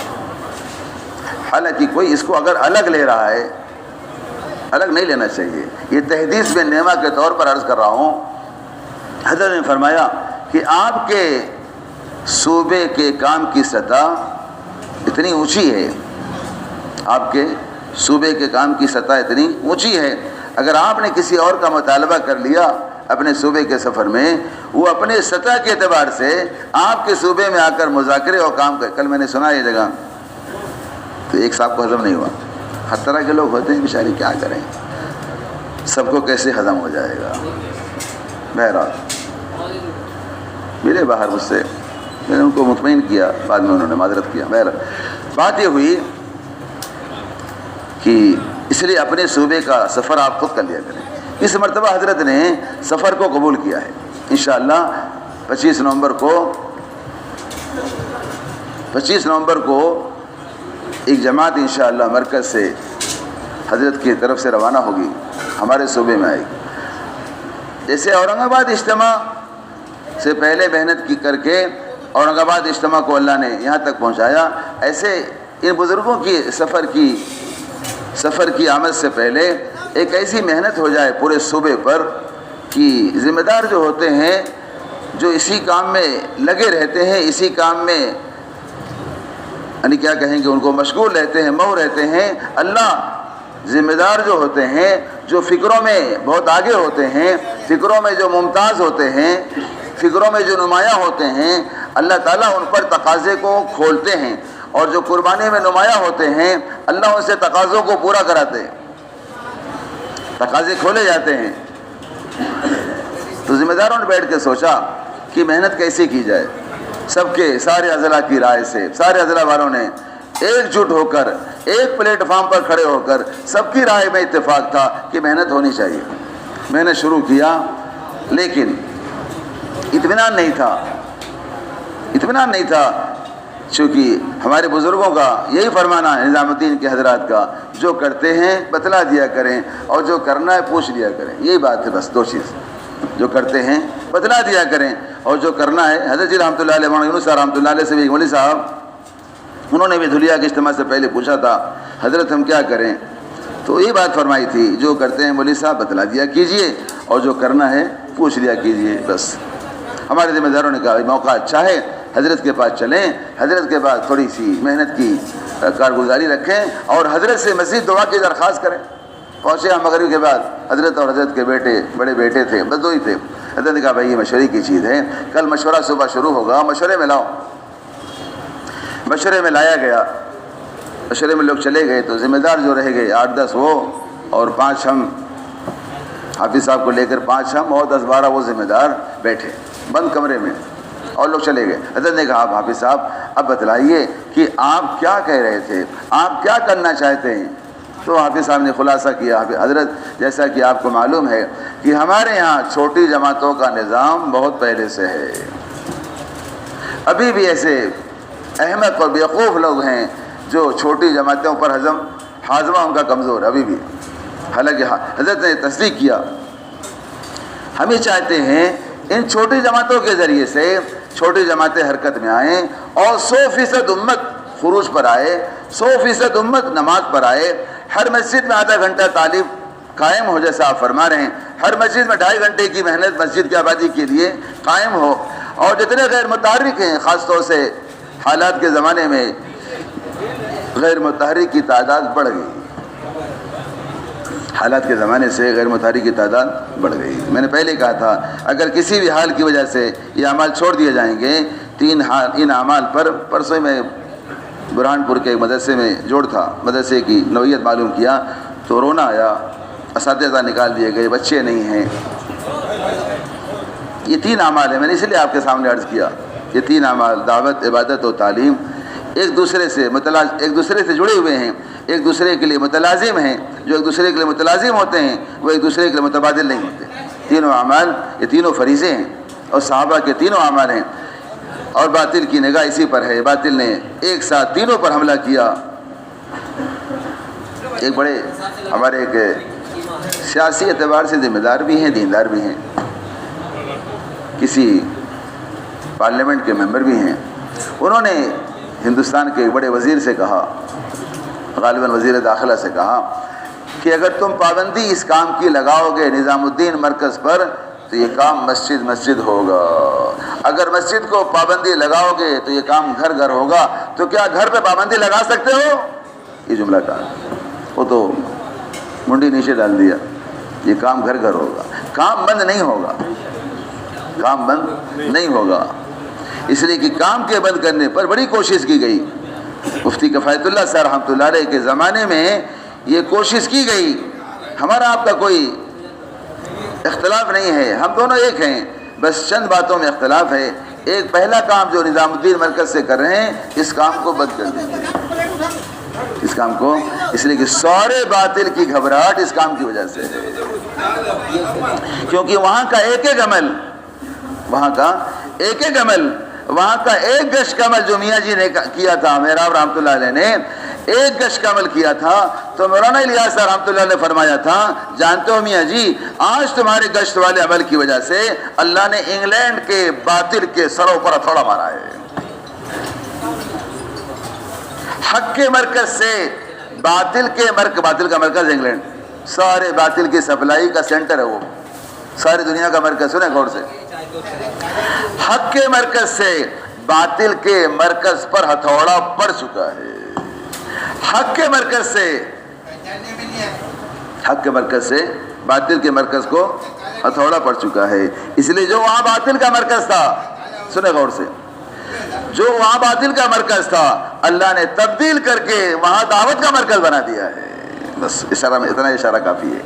حالانکہ کوئی اس کو اگر الگ لے رہا ہے، الگ نہیں لینا چاہیے، یہ تحدیث میں نعمہ کے طور پر عرض کر رہا ہوں۔ حضرت نے فرمایا کہ آپ کے صوبے کے کام کی سطح اتنی اونچی ہے، آپ کے صوبے کے کام کی سطح اتنی اونچی ہے، اگر آپ نے کسی اور کا مطالبہ کر لیا اپنے صوبے کے سفر میں، وہ اپنے سطح کے اعتبار سے آپ کے صوبے میں آ کر مذاکرے اور کام کر۔ کل میں نے سنا یہ جگہ تو ایک صاحب کو ہضم نہیں ہوا، ہر طرح کے لوگ ہوتے ہیں بیچارے، کیا کریں، سب کو کیسے ہضم ہو جائے گا۔ بہرحال ملے باہر مجھ سے، میں نے ان کو مطمئن کیا، بعد میں انہوں نے معذرت کیا۔ بہرحال بات یہ ہوئی کہ اس لیے اپنے صوبے کا سفر آپ خود کر لیا کریں۔ اس مرتبہ حضرت نے سفر کو قبول کیا ہے، انشاءاللہ 25 نومبر کو ایک جماعت انشاءاللہ مرکز سے حضرت کی طرف سے روانہ ہوگی، ہمارے صوبے میں آئے گی۔ جیسے اورنگ آباد اجتماع سے پہلے محنت کی کر کے اورنگ آباد اجتماع کو اللہ نے یہاں تک پہنچایا، ایسے ان بزرگوں کی سفر کی آمد سے پہلے ایک ایسی محنت ہو جائے پورے صوبے پر کہ ذمہ دار جو ہوتے ہیں، جو اسی کام میں لگے رہتے ہیں، اسی کام میں یعنی کیا کہیں گے، ان کو مشغول رہتے ہیں، مو رہتے ہیں، اللہ ذمہ دار جو ہوتے ہیں، جو فکروں میں بہت آگے ہوتے ہیں، فکروں میں جو ممتاز ہوتے ہیں، فکروں میں جو نمایاں ہوتے ہیں، اللہ تعالیٰ ان پر تقاضے کو کھولتے ہیں، اور جو قربانی میں نمایاں ہوتے ہیں اللہ ان سے تقاضوں کو پورا کراتے ہیں، تقاضے کھولے جاتے ہیں۔ تو ذمہ داروں نے بیٹھ کے سوچا کہ محنت کیسے کی جائے، سب کے سارے اضلاع کی رائے سے سارے اضلاع والوں نے ایک جٹ ہو کر ایک پلیٹ فارم پر کھڑے ہو کر سب کی رائے میں اتفاق تھا کہ محنت ہونی چاہیے۔ میں نے شروع کیا، لیکن اطمینان نہیں تھا، چونکہ ہمارے بزرگوں کا یہی فرمانا ہے، نظام الدین کے حضرات کا، جو کرتے ہیں بتلا دیا کریں اور جو کرنا ہے پوچھ لیا کریں، یہی بات ہے، بس دو چیز، جو کرتے ہیں بتلا دیا کریں اور جو کرنا ہے۔ حضرت جی رحمۃ اللہ علیہ، مولانا یونس صاحب رحمۃ اللہ علیہ سے بھی مولوی صاحب، انہوں نے بھی دھلیا کے اجتماع سے پہلے پوچھا تھا حضرت ہم کیا کریں، تو یہی بات فرمائی تھی، جو کرتے ہیں مولوی صاحب بتلا دیا کیجئے اور جو کرنا ہے پوچھ لیا کیجئے، بس۔ ہمارے ذمہ داروں نے کہا موقع اچھا ہے، حضرت کے پاس چلیں، حضرت کے بعد تھوڑی سی محنت کی کارگزاری رکھیں اور حضرت سے مزید دعا کی درخواست کریں۔ پہنچے ہم مغرب کے بعد، حضرت اور حضرت کے بڑے بیٹے تھے، بس دو ہی تھے۔ حضرت نے کہا بھائی یہ مشورے کی چیز ہے، کل مشورہ صبح شروع ہوگا، مشورے میں لاؤ۔ مشورے میں لایا گیا، مشورے میں لوگ چلے گئے تو ذمہ دار جو رہ گئے 8-10 وہ اور 5 ہم، حافظ صاحب کو لے کر 5 ہم اور 10-12 وہ ذمہ دار بیٹھے بند کمرے میں، اور لوگ چلے گئے۔ حضرت نے کہا حافظ صاحب اب بتلائیے کہ آپ کیا کہہ رہے تھے، آپ کیا کرنا چاہتے ہیں؟ تو حافظ صاحب نے خلاصہ کیا، حضرت جیسا کہ آپ کو معلوم ہے کہ ہمارے یہاں چھوٹی جماعتوں کا نظام بہت پہلے سے ہے، ابھی بھی ایسے احمق اور بیوقوف لوگ ہیں جو چھوٹی جماعتوں پر ہاضمہ ان کا کمزور ابھی بھی۔ حالانکہ حضرت نے تصدیق کیا، ہم یہ چاہتے ہیں ان چھوٹی جماعتوں کے ذریعے سے چھوٹی جماعتیں حرکت میں آئیں اور 100% امت خروج پر آئے، 100% امت نماز پر آئے، ہر مسجد میں آدھا گھنٹہ تعلیم قائم ہو جیسا آپ فرما رہے ہیں، ہر مسجد میں 2.5 گھنٹے کی محنت مسجد کی آبادی کے لیے قائم ہو، اور جتنے غیر متحرک ہیں، خاص طور سے حالات کے زمانے میں غیر متحرک کی تعداد بڑھ گئی، حالات کے زمانے سے غیر متحرک کی تعداد بڑھ گئی۔ میں نے پہلے کہا تھا اگر کسی بھی حال کی وجہ سے یہ اعمال چھوڑ دیے جائیں گے، ان اعمال پر پرسوں میں برہان پور کے ایک مدرسے میں جوڑ تھا، مدرسے کی نوعیت معلوم کیا تو رونا آیا، اساتذہ نکال دیے گئے، بچے نہیں ہیں۔ یہ 3 اعمال ہیں، میں نے اس لیے آپ کے سامنے عرض کیا، یہ 3 اعمال دعوت، عبادت و تعلیم ایک دوسرے سے جڑے ہوئے ہیں، ایک دوسرے کے لیے متلازم ہیں، جو ایک دوسرے کے لیے متلازم ہوتے ہیں وہ ایک دوسرے کے لیے متبادل نہیں ہوتے۔ تینوں اعمال، یہ تینوں فریضے ہیں اور صحابہ کے تینوں اعمال ہیں، اور باطل کی نگاہ اسی پر ہے، باطل نے ایک ساتھ تینوں پر حملہ کیا۔ ایک بڑے ہمارے ایک سیاسی اعتبار سے ذمہ دار بھی ہیں، دیندار بھی ہیں، کسی پارلیمنٹ کے ممبر بھی ہیں، انہوں نے ہندوستان کے ایک بڑے وزیر سے کہا، غالباً وزیر داخلہ سے کہا کہ اگر تم پابندی اس کام کی لگاؤ گے نظام الدین مرکز پر تو یہ کام مسجد ہوگا، اگر مسجد کو پابندی لگاؤ گے تو یہ کام گھر ہوگا، تو کیا گھر پہ پابندی لگا سکتے ہو؟ یہ جملہ کہا، وہ تو منڈی نیچے ڈال دیا، یہ کام گھر ہوگا، کام بند نہیں ہوگا، کام بند نہیں ہوگا، اس لیے کہ کام کے بند کرنے پر بڑی کوشش کی گئی۔ مفتی کفایت اللہ صاحب رحمۃ اللہ علیہ کے زمانے میں یہ کوشش کی گئی، ہمارا آپ کا کوئی اختلاف نہیں ہے، ہم دونوں ایک ہیں، بس چند باتوں میں اختلاف ہے۔ ایک پہلا کام جو نظام الدین مرکز سے کر رہے ہیں، اس کام کو بند کر دیجیے، اس کام کو، اس لیے کہ سارے باطل کی گھبراہٹ اس کام کی وجہ سے ہے، کیونکہ وہاں کا ایک عمل، وہاں کا ایک ایک عمل، وہاں کا ایک گشت کا عمل جو میاں جی نے کیا تھا، محراب رحمۃ اللہ علیہ نے ایک گشت کا عمل کیا تھا، تو مولانا الیاس صاحب رحمۃ اللہ علیہ نے فرمایا تھا، جانتے ہو میاں جی آج تمہارے گشت والے عمل کی وجہ سے اللہ نے انگلینڈ کے باطل کے سروں پر ہتھوڑا مارا ہے۔ حق کے مرکز سے باطل کا مرکز انگلینڈ، سارے باطل کی سپلائی کا سینٹر ہے وہ، ساری دنیا کا مرکز، سنیں غور سے، حق کے مرکز سے باطل کے مرکز پر ہتھوڑا پڑ چکا ہے۔ حق کے مرکز سے باطل کے مرکز کو ہتھوڑا پڑ چکا ہے، اس لیے جو وہاں باطل کا مرکز تھا، سنیں غور سے، جو وہاں باطل کا مرکز تھا اللہ نے تبدیل کر کے وہاں دعوت کا مرکز بنا دیا ہے۔ بس اشارہ میں اتنا اشارہ کافی ہے۔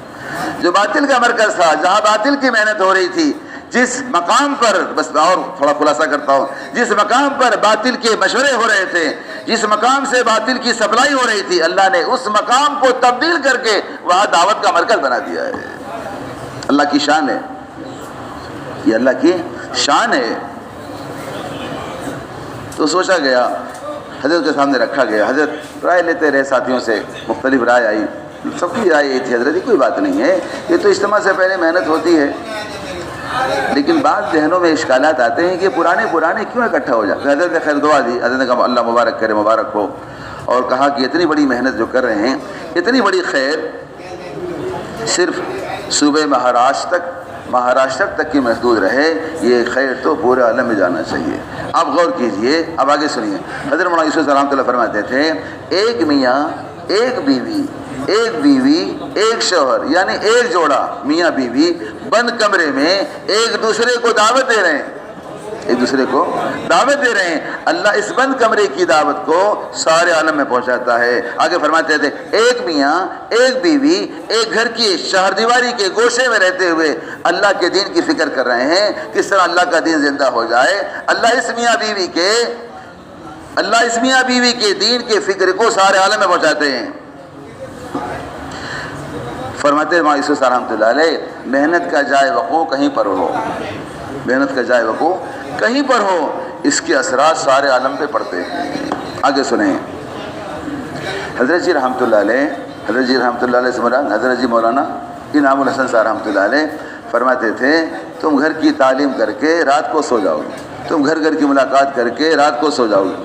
جو باطل کا مرکز تھا، جہاں باطل کی محنت ہو رہی تھی، جس مقام پر، بس اور تھوڑا خلاصہ کرتا ہوں، جس مقام پر باطل کے مشورے ہو رہے تھے، جس مقام سے باطل کی سپلائی ہو رہی تھی، اللہ نے اس مقام کو تبدیل کر کے وہاں دعوت کا مرکز بنا دیا ہے۔ اللہ کی شان ہے، یہ اللہ کی شان ہے۔ تو سوچا گیا، حضرت کے سامنے رکھا گیا، حضرت رائے لیتے رہے، ساتھیوں سے مختلف رائے آئی، سب کی رائے یہ تھی، حضرت کوئی بات نہیں ہے، یہ تو اجتماع سے پہلے محنت ہوتی ہے، لیکن بعض ذہنوں میں اشکالات آتے ہیں کہ پرانے کیوں اکٹھا ہو جاتے ہیں۔ حضرت نے خیر دعا دی، حضرت نے کہا اللہ مبارک کرے، مبارک ہو، اور کہا کہ اتنی بڑی محنت جو کر رہے ہیں، اتنی بڑی خیر صرف صوبے مہاراشٹر تک کی محدود رہے، یہ خیر تو پورے عالم میں جانا چاہیے۔ آپ غور کیجئے، اب آگے سنیے، حضرت مولانا یوسف رحمۃ اللہ فرماتے تھے، ایک میاں ایک بیوی، ایک بیوی ایک شوہر، یعنی ایک جوڑا میاں بیوی بند کمرے میں ایک دوسرے کو دعوت دے رہے ہیں، اللہ اس بند کمرے کی دعوت کو سارے عالم میں پہنچاتا ہے۔ آگے فرماتے تھے، ایک میاں ایک بیوی ایک گھر کی چہار دیواری کے گوشے میں رہتے ہوئے اللہ کے دین کی فکر کر رہے ہیں، کس طرح اللہ کا دین زندہ ہو جائے۔ اللہ اس میاں بیوی کے دین کے فکر کو سارے عالم میں پہنچاتے ہیں۔ فرماتے ہیں مولانا یوسف رحمۃ اللہ علیہ، محنت کا جائے وقوع کہیں پر ہو، اس کے اثرات سارے عالم پہ پڑتے ہیں۔ آگے سنیں، حضرت جی رحمۃ اللہ علیہ سے مراد حضرت جی مولانا انعام الحسن صاحب رحمۃ اللہ علیہ فرماتے تھے، تم گھر کی تعلیم کر کے رات کو سو جاؤ گے، تم گھر کی ملاقات کر کے رات کو سو جاؤ گے،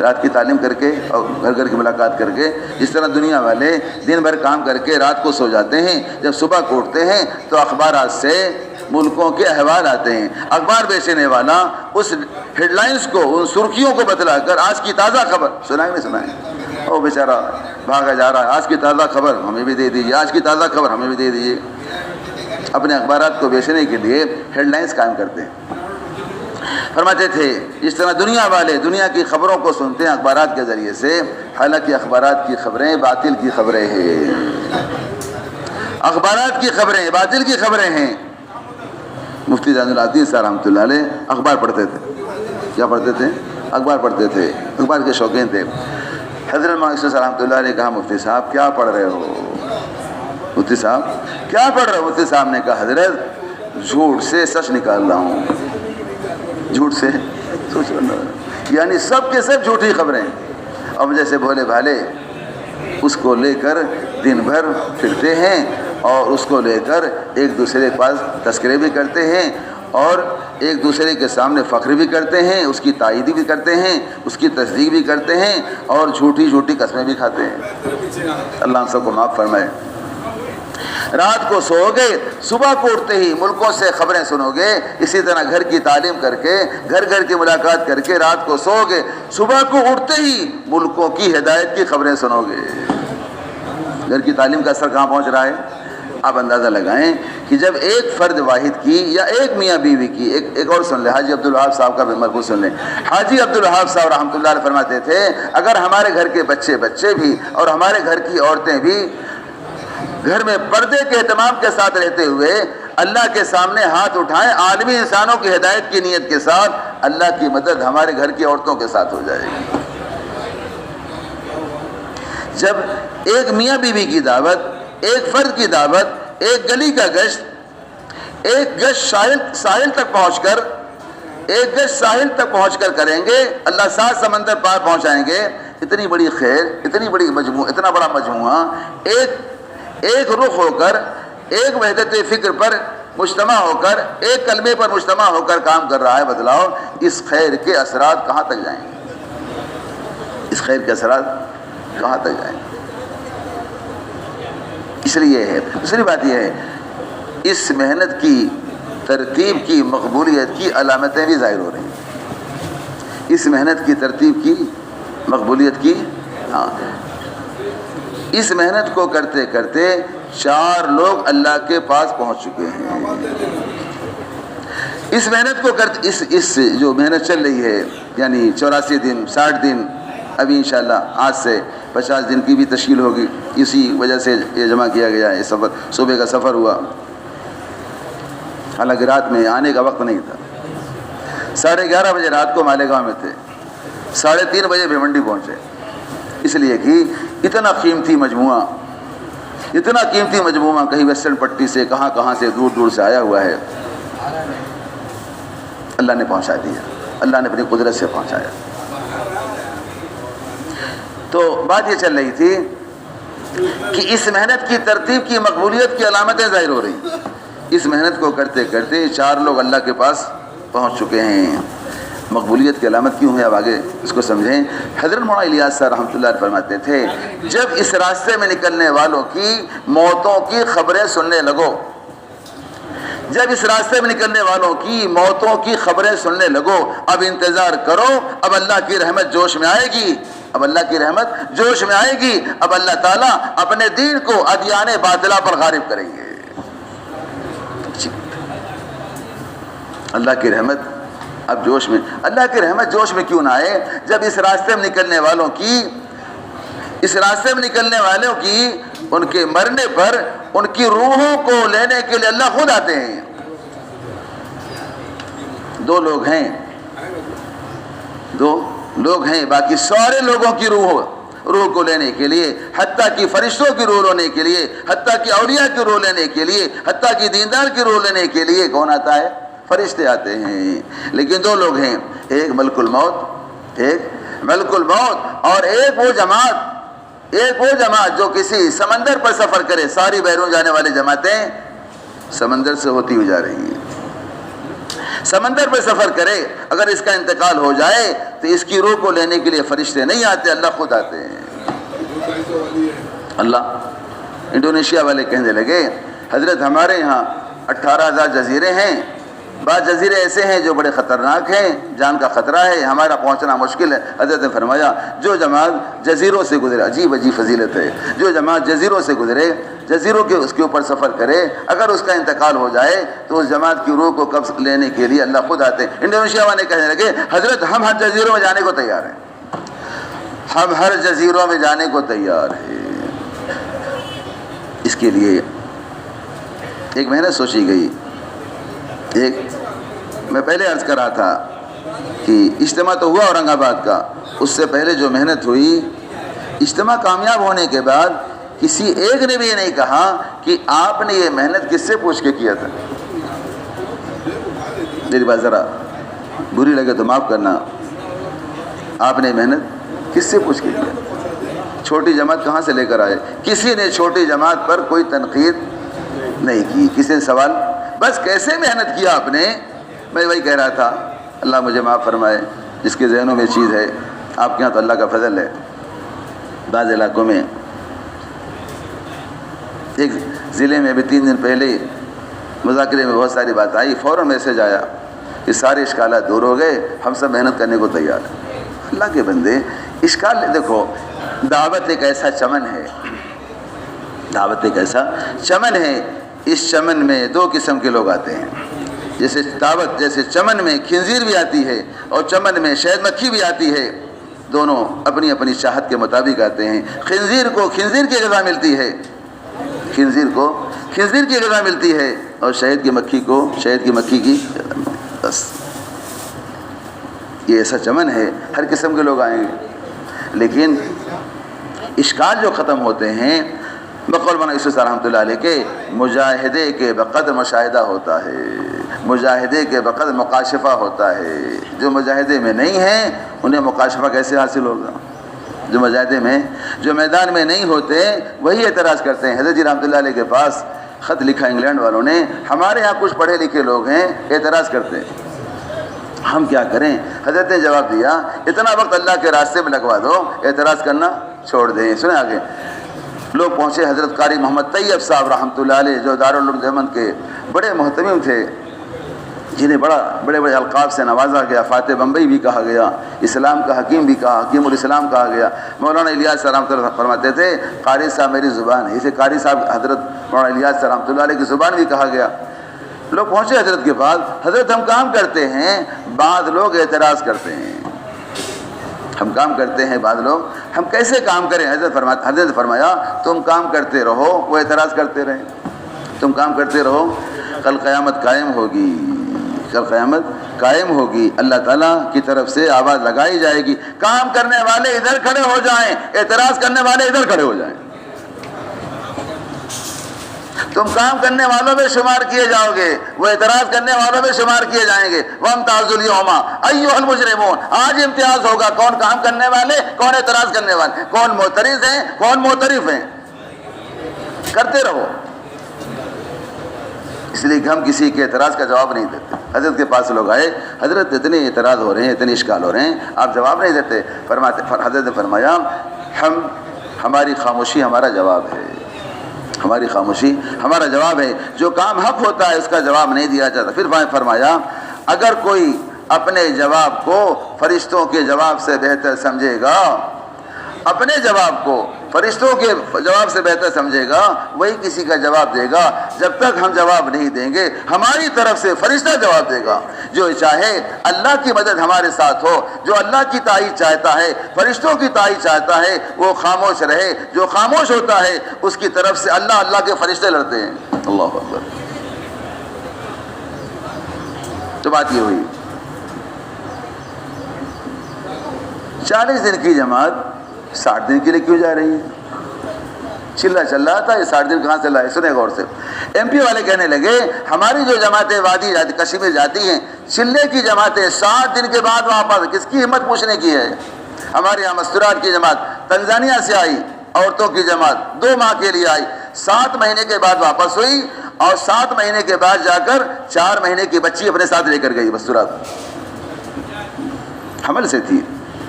رات کی تعلیم کر کے اور گھر کی ملاقات کر کے، جس طرح دنیا والے دن بھر کام کر کے رات کو سو جاتے ہیں، جب صبح کو اٹھتے ہیں تو اخبارات سے ملکوں کے احوال آتے ہیں، اخبار بیچنے والا اس ہیڈ لائنز کو، ان سرخیوں کو بتلا کر آج کی تازہ خبر سنائیں نہیں سنائیں، وہ بیچارہ بھاگا جا رہا ہے، آج کی تازہ خبر ہمیں بھی دے دیجیے، آج کی تازہ خبر ہمیں بھی دے دیجیے، اپنے اخبارات کو بیچنے کے لیے ہیڈ لائنز قائم کرتے ہیں۔ فرماتے تھے جس طرح دنیا والے دنیا کی خبروں کو سنتے ہیں اخبارات کے ذریعے سے، حالانکہ اخبارات کی خبریں باطل کی خبریں ہیں، اخبارات کی خبریں باطل کی خبریں ہیں۔ مفتی زین العابدین صاحب رحمۃ اللہ علیہ اخبار پڑھتے تھے، کیا پڑھتے تھے؟ اخبار پڑھتے تھے، اخبار کے شوقین تھے۔ حضرت مولانا یوسف رحمۃ اللہ علیہ کہا، مفتی صاحب کیا پڑھ رہے ہو؟ مفتی صاحب کیا پڑھ رہے ہو؟ مفتی صاحب نے کہا، حضرت جھوٹ سے سچ نکال رہا ہوں، جھوٹ سے سوچ رہا، یعنی سب کے سب جھوٹی خبریں، اب جیسے بھولے بھالے اس کو لے کر دن بھر پھرتے ہیں اور اس کو لے کر ایک دوسرے کے پاس تذکرے بھی کرتے ہیں اور ایک دوسرے کے سامنے فخر بھی کرتے ہیں، اس کی تائید بھی کرتے ہیں، اس کی تصدیق بھی کرتے ہیں اور جھوٹی قسمیں بھی کھاتے ہیں۔ اللہ ہم سب کو معاف فرمائے۔ رات کو سو گے، صبح کو اٹھتے ہی ملکوں سے خبریں سنو گے، اسی طرح گھر کی تعلیم کر کے گھر کی ملاقات کر کے رات کو سو گے، صبح کو اٹھتے ہی ملکوں کی ہدایت کی خبریں سنو گے۔ گھر کی تعلیم کا اثر کہاں پہنچ رہا ہے؟ آپ اندازہ لگائیں کہ جب ایک فرد واحد کی یا ایک میاں بیوی کی، ایک اور سن لیں، حاجی عبدالوہاب صاحب کا بھی مرکوز سن لیں۔ حاجی عبدالوہاب صاحب رحمۃ اللہ علیہ فرماتے تھے، اگر ہمارے گھر کے بچے بھی اور ہمارے گھر کی عورتیں بھی گھر میں پردے کے اہتمام کے ساتھ رہتے ہوئے اللہ کے سامنے ہاتھ اٹھائیں، عالمی انسانوں کی ہدایت کی نیت کے ساتھ، اللہ کی مدد ہمارے گھر کی عورتوں کے ساتھ ہو جائے گی۔ جب ایک میاں بیوی کی دعوت، ایک فرد کی دعوت، ایک گلی کا گشت، ایک گشت ساحل تک پہنچ کر ایک گز ساحل تک پہنچ کر کریں گے، اللہ 7 سمندر پار پہنچائیں گے۔ اتنی بڑی خیر، اتنی بڑی مجموعہ، اتنا بڑا مجموعہ ایک رخ ہو کر، ایک وحدت فکر پر مجتمع ہو کر، ایک کلمے پر مجتمع ہو کر کام کر رہا ہے۔ بتلاؤ اس خیر کے اثرات کہاں تک جائیں گے؟ اس خیر کے اثرات کہاں تک جائیں گے؟ اس لیے ہے، دوسری بات یہ ہے، اس محنت کی ترتیب کی مقبولیت کی علامتیں بھی ظاہر ہو رہی ہیں۔ اس محنت کی ترتیب کی مقبولیت کی، ہاں، اس محنت کو کرتے کرتے 4 لوگ اللہ کے پاس پہنچ چکے ہیں۔ اس محنت کو کرتے، اس جو محنت چل رہی ہے، یعنی 84 دن 60 دن، ابھی انشاءاللہ آج سے 50 دن کی بھی تشکیل ہوگی، اسی وجہ سے یہ جمع کیا گیا ہے۔ سفر صبح کا سفر ہوا، حالانکہ رات میں آنے کا وقت نہیں تھا۔ 11:30 بجے رات کو مالیگاؤں میں تھے، 3:30 بجے بھیمنڈی پہنچے، اس لیے کہ اتنا قیمتی مجموعہ کہیں ویسٹرن پٹی سے، کہاں سے، دور دور سے آیا ہوا ہے، اللہ نے پہنچا دیا، اللہ نے اپنی قدرت سے پہنچایا۔ تو بات یہ چل رہی تھی کہ اس محنت کی ترتیب کی مقبولیت کی علامتیں ظاہر ہو رہی ہیں۔ اس محنت کو کرتے کرتے 4 لوگ اللہ کے پاس پہنچ چکے ہیں۔ مقبولیت کی علامت کیوں ہے، اب آگے اس کو سمجھیں۔ حضرت مولانا الیاس صاحب رحمۃ اللہ علیہ فرماتے تھے، جب اس راستے میں نکلنے والوں کی موتوں کی خبریں سننے لگو، جب اس راستے میں نکلنے والوں کی موتوں کی خبریں سننے لگو، اب انتظار کرو، اب اللہ کی رحمت جوش میں آئے گی، اب اللہ کی رحمت جوش میں آئے گی، اب اللہ تعالیٰ اپنے دین کو ادیان باطلہ پر غالب کریں گے۔ اللہ کی رحمت اب جوش میں، اللہ کی رحمت جوش میں کیوں نہ آئے جب اس راستے میں نکلنے والوں کی ان کے مرنے پر ان کی روحوں کو لینے کے لیے اللہ خود آتے ہیں۔ 2 لوگ ہیں، باقی سارے لوگوں کی روح کو لینے کے لیے، حتیٰ کہ فرشتوں کی روح لینے کے لیے، حتیٰ کہ اولیاء کی روح لینے کے لیے، حتیٰ کہ دیندار کی روح لینے کے لیے کون آتا ہے؟ فرشتے آتے ہیں۔ لیکن 2 لوگ ہیں، ایک ملک الموت اور ایک وہ جماعت جو کسی سمندر پر سفر کرے۔ ساری بیرون جانے والی جماعتیں سمندر سے ہوتی ہوئی جا رہی ہیں، سمندر پر سفر کرے، اگر اس کا انتقال ہو جائے تو اس کی روح کو لینے کے لیے فرشتے نہیں آتے، اللہ خود آتے ہیں۔ انڈونیشیا والے کہنے لگے، حضرت ہمارے یہاں 18,000 جزیرے ہیں، بعض جزیرے ایسے ہیں جو بڑے خطرناک ہیں، جان کا خطرہ ہے، ہمارا پہنچنا مشکل ہے۔ حضرت نے فرمایا، جو جماعت جزیروں سے گزرے، عجیب فضیلت ہے، جو جماعت جزیروں سے گزرے، جزیروں کے اس کے اوپر سفر کرے، اگر اس کا انتقال ہو جائے تو اس جماعت کی روح کو قبض لینے کے لیے اللہ خود آتے ہیں۔ انڈونیشیا والے کہنے لگے، حضرت ہم ہر جزیروں میں جانے کو تیار ہیں، ہم ہر جزیروں میں جانے کو تیار ہیں۔ اس کے لیے ایک محنت سوچی گئی۔ میں پہلے عرض کر رہا تھا کہ اجتماع تو ہوا اورنگ آباد کا، اس سے پہلے جو محنت ہوئی، اجتماع کامیاب ہونے کے بعد کسی ایک نے بھی یہ نہیں کہا کہ آپ نے یہ محنت کس سے پوچھ کے کیا تھا۔ میری بات ذرا بری لگے تو معاف کرنا، آپ نے محنت کس سے پوچھ کے کیا؟ چھوٹی جماعت کہاں سے لے کر آئے؟ کسی نے چھوٹی جماعت پر کوئی تنقید نہیں کی، کسی نے سوال، بس کیسے محنت کیا آپ نے؟ میں وہی کہہ رہا تھا، اللہ مجھے معاف فرمائے، جس کے ذہنوں میں چیز ہے، آپ کے یہاں تو اللہ کا فضل ہے۔ بعض علاقوں میں، ایک ضلع میں ابھی 3 دن پہلے مذاکرے میں بہت ساری بات آئی، فوراً میسج آیا کہ سارے اشکالات دور ہو گئے، ہم سب محنت کرنے کو تیار ہیں۔ اللہ کے بندے، اشکال دیکھو، دعوت ایک ایسا چمن ہے، دعوت ایک ایسا چمن ہے، اس چمن میں 2 قسم کے لوگ آتے ہیں۔ جیسے دعوت، جیسے چمن میں خنزیر بھی آتی ہے اور چمن میں شہد مکھی بھی آتی ہے، دونوں اپنی اپنی چاہت کے مطابق آتے ہیں۔ خنزیر کو خنزیر کی غذا ملتی ہے، خنزیر کو خنزیر کی غذا ملتی ہے، اور شہد کی مکھی کو شہد کی مکھی کی غذا ملتی ہے۔ بس یہ ایسا چمن ہے، ہر قسم کے لوگ آئیں گے، لیکن اشکال جو ختم ہوتے ہیں بقول مولانا یوسف صاحب رحمۃ اللہ علیہ کے، مجاہدے کے بقدر مشاہدہ ہوتا ہے۔ مجاہدے کے وقت مکاشفہ ہوتا ہے. جو مجاہدے میں نہیں ہیں انہیں مکاشفہ کیسے حاصل ہوگا؟ جو مجاہدے میں، جو میدان میں نہیں ہوتے وہی اعتراض کرتے ہیں. حضرت جی رحمۃ اللہ علیہ کے پاس خط لکھا انگلینڈ والوں نے، ہمارے ہاں کچھ پڑھے لکھے لوگ ہیں اعتراض کرتے ہیں، ہم کیا کریں؟ حضرت نے جواب دیا اتنا وقت اللہ کے راستے میں لگوا دو، اعتراض کرنا چھوڑ دیں. سنیں آگے. لوگ پہنچے حضرت قاری محمد طیب صاحب رحمۃ اللہ علیہ، جو دارالعلوم دیوبند کے بڑے محتمم تھے، جنہیں بڑے بڑے القاب سے نوازا گیا. فاتح بمبئی بھی کہا گیا، اسلام کا حکیم بھی کہا، حکیم الاسلام کہا گیا. مولانا الیاس رحمۃ اللہ فرماتے تھے قاری صاحب میری زبان ہے، اسے قاری صاحب حضرت مولانا الیاس رحمۃ اللہ علیہ کی زبان بھی کہا گیا. لوگ پہنچے حضرت کے پاس، حضرت ہم کام کرتے ہیں، بعض لوگ اعتراض کرتے ہیں. ہم کام کرتے ہیں، بعض لوگ، ہم کیسے کام کریں؟ حضرت فرمایا تم کام کرتے رہو، وہ اعتراض کرتے رہیں. تم کام کرتے رہو، کل قیامت قائم ہوگی، کل قیامت قائم ہوگی، اللہ تعالیٰ کی طرف سے آواز لگائی جائے گی، کام کرنے والے ادھر کھڑے ہو جائیں، اعتراض کرنے والے ادھر کھڑے ہو جائیں. تم کام کرنے والوں میں شمار کیے جاؤ گے، وہ اعتراض کرنے والوں میں شمار کیے جائیں گے. وَامْتَازُوا الْيَوْمَ أَيُّهَا الْمُجْرِمُونَ، آج امتیاز ہوگا کون کام کرنے والے، کون اعتراض کرنے والے، کون معترض ہیں، کون معترف ہیں. کرتے رہو. اس لیے کہ ہم کسی کے اعتراض کا جواب نہیں دیتے. حضرت کے پاس لوگ آئے، حضرت اتنے اعتراض ہو رہے ہیں، اتنے اشکال ہو رہے ہیں، آپ جواب نہیں دیتے. حضرت نے فرمایا ہماری خاموشی ہمارا جواب ہے، ہماری خاموشی ہمارا جواب ہے. جو کام حق ہوتا ہے اس کا جواب نہیں دیا جاتا. پھر فرمایا اگر کوئی اپنے جواب کو فرشتوں کے جواب سے بہتر سمجھے گا، اپنے جواب کو فرشتوں کے جواب سے بہتر سمجھے گا، وہی کسی کا جواب دے گا. جب تک ہم جواب نہیں دیں گے ہماری طرف سے فرشتہ جواب دے گا. جو چاہے اللہ کی مدد ہمارے ساتھ ہو، جو اللہ کی تائید چاہتا ہے، فرشتوں کی تائید چاہتا ہے، وہ خاموش رہے. جو خاموش ہوتا ہے اس کی طرف سے اللہ کے فرشتے لڑتے ہیں. اللہ اکبر. تو بات یہ ہوئی 40 دن کی جماعت 60 دن کے لیے کیوں جا رہی ہے؟ چلہ چل رہا تھا، یہ 60 دن کہاں سے لائے؟ سنیں غور سے. ایم پی والے کہنے لگے ہماری جو جماعتیں وادی کشمیر جاتی ہیں، چلے کی جماعتیں 60 دن کے بعد واپس. کس کی ہمت پوچھنے کی ہے؟ ہمارے یہاں مستورات کی جماعت تنزانیہ سے آئی، عورتوں کی جماعت 2 ماہ کے لیے آئی، 7 مہینے کے بعد واپس ہوئی، اور 7 مہینے کے بعد جا کر 4 مہینے کی بچی اپنے ساتھ لے کر گئی. مستورات حمل سے تھی،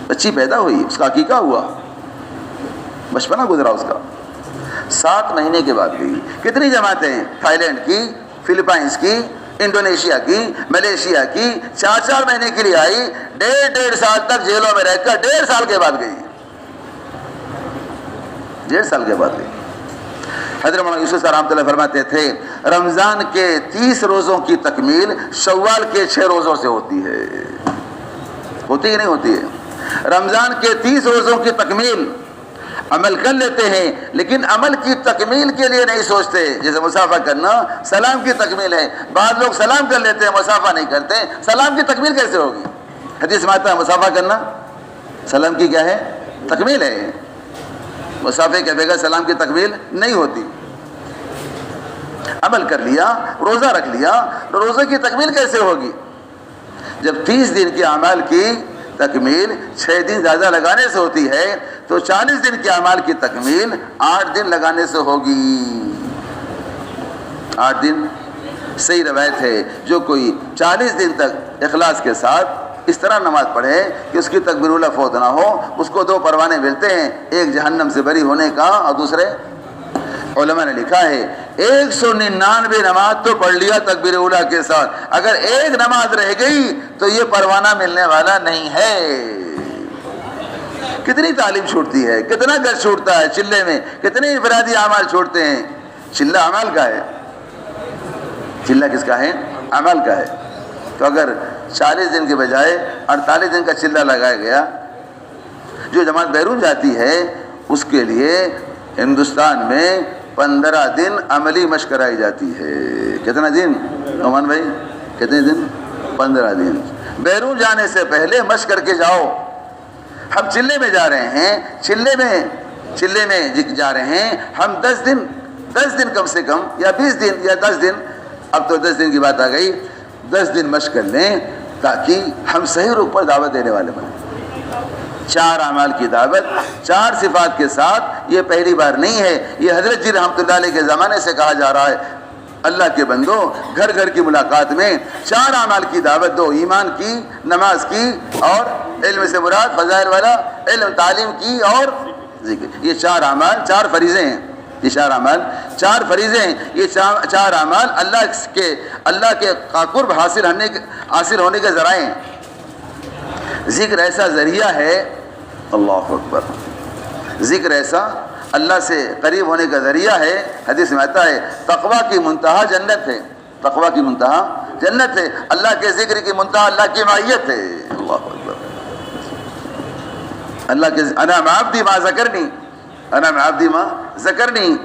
بچی پیدا ہوئی، اس کا عقیقہ ہوا، بچپنا گزرا اس کا، 7 مہینے کے بعد گئی. کتنی جماعتیں؟ تھائی لینڈ کی، فلپائنس کی، انڈونیشیا کی، ملیشیا کی، 4 مہینے کے لیے آئی، 1.5 سال تک جیلوں میں رہ کر 1.5 سال کے بعد گئی. 1.5 سال کے بعد گئی. حضرت مولانا یوسف صاحب رحمۃ اللہ فرماتے تھے رمضان کے 30 روزوں کی تکمیل شوال کے 6 روزوں سے ہوتی ہے. ہوتی کہ نہیں ہوتی ہے؟ رمضان کے 30 روزوں کی تکمیل عمل کر لیتے ہیں، لیکن عمل کی تکمیل کے لیے نہیں سوچتے. جیسے مسافہ کرنا سلام کی تکمیل ہے، بعض لوگ سلام کر لیتے ہیں، مسافہ نہیں کرتے. سلام کی تکمیل کیسے ہوگی؟ حدیث میں آتا ہے مسافہ کرنا سلام کی کیا ہے؟ تکمیل ہے. مسافے کے بغیر سلام کی تکمیل نہیں ہوتی. عمل کر لیا، روزہ رکھ لیا، تو روزے کی تکمیل کیسے ہوگی؟ جب 30 دن کے اعمال کی تکمیل 6 دن زیادہ لگانے سے ہوتی ہے، تو 40 دن کے اعمال کی تکمیل 8 دن لگانے سے ہوگی. 8 دن. صحیح روایت ہے جو کوئی 40 دن تک اخلاص کے ساتھ اس طرح نماز پڑھے کہ اس کی تکبیر الاولیٰ فوت نہ ہو، اس کو 2 پروانے ملتے ہیں، ایک جہنم سے بری ہونے کا اور دوسرے، علماء نے لکھا ہے 199 نماز تو پڑھ لیا تکبیر اولیٰ کے ساتھ، اگر ایک نماز رہ گئی تو یہ پروانہ ملنے والا نہیں ہے. کتنی تعلیم چھوٹتی ہے، کتنا گز چھوٹتا ہے چلے میں، کتنے انفرادی اعمال چھوڑتے ہیں. چلہ اعمال کا ہے، چلہ کس کا ہے؟ اعمال کا ہے. تو اگر 40 دن کے بجائے 48 دن کا چلہ لگایا گیا، جو جماعت بیرون جاتی ہے اس کے لیے ہندوستان میں 15 دن عملی مشق کرائی جاتی ہے. کتنا دن نعمان بھائی؟ کتنے دن؟ 15 دن. بیرون جانے سے پہلے مشق کر کے جاؤ. ہم چلے میں جا رہے ہیں، چلے میں جا رہے ہیں ہم 10 دن کم سے کم، یا 20 دن یا 10 دن، اب تو 10 دن کی بات آ گئی. 10 دن مشق کر لیں تاکہ ہم صحیح رخ پر دعوت دینے والے بنیں۔ 4 اعمال کی دعوت 4 صفات کے ساتھ، یہ پہلی بار نہیں ہے، یہ حضرت جی رحمۃ اللہ علیہ کے زمانے سے کہا جا رہا ہے۔ اللہ کے بندو، گھر گھر کی ملاقات میں 4 اعمال کی دعوت دو، ایمان کی، نماز کی، اور علم سے مراد فضائل والا علم، تعلیم کی اور ذکر۔ یہ 4 اعمال 4 فریضے ہیں، یہ 4 اعمال 4 فریضے ہیں۔ یہ 4 اعمال اللہ کے قرب حاصل ہونے کے ذرائع ہیں۔ ذکر ایسا ذریعہ ہے، اللہ اکبر، ذکر ایسا اللہ سے قریب ہونے کا ذریعہ ہے۔ حدیث میں آتا ہے تقویٰ کی منتہا جنت ہے، تقویٰ کی منتہا جنت ہے، اللہ کے ذکر کی منتہا اللہ کی معیت ہے۔ اللہ اکبر، اللہ کے انا مع عبدی ما ذکرنی، انا مع عبدی ما ذکرنی،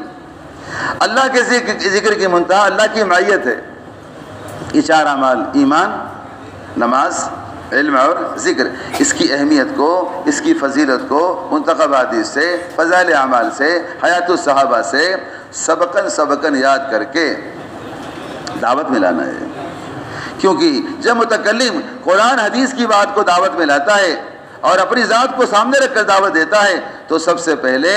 اللہ کے ذکر کی منتہا اللہ کی معیت ہے۔ یہ 4 اعمال، ایمان، نماز، علم اور ذکر، اس کی اہمیت کو، اس کی فضیلت کو منتخب حدیث سے، فضائل اعمال سے، حیات الصحابہ سے سبقاً یاد کر کے دعوت میں لانا ہے۔ کیونکہ جب متکلم قرآن حدیث کی بات کو دعوت میں لاتا ہے اور اپنی ذات کو سامنے رکھ کر دعوت دیتا ہے تو سب سے پہلے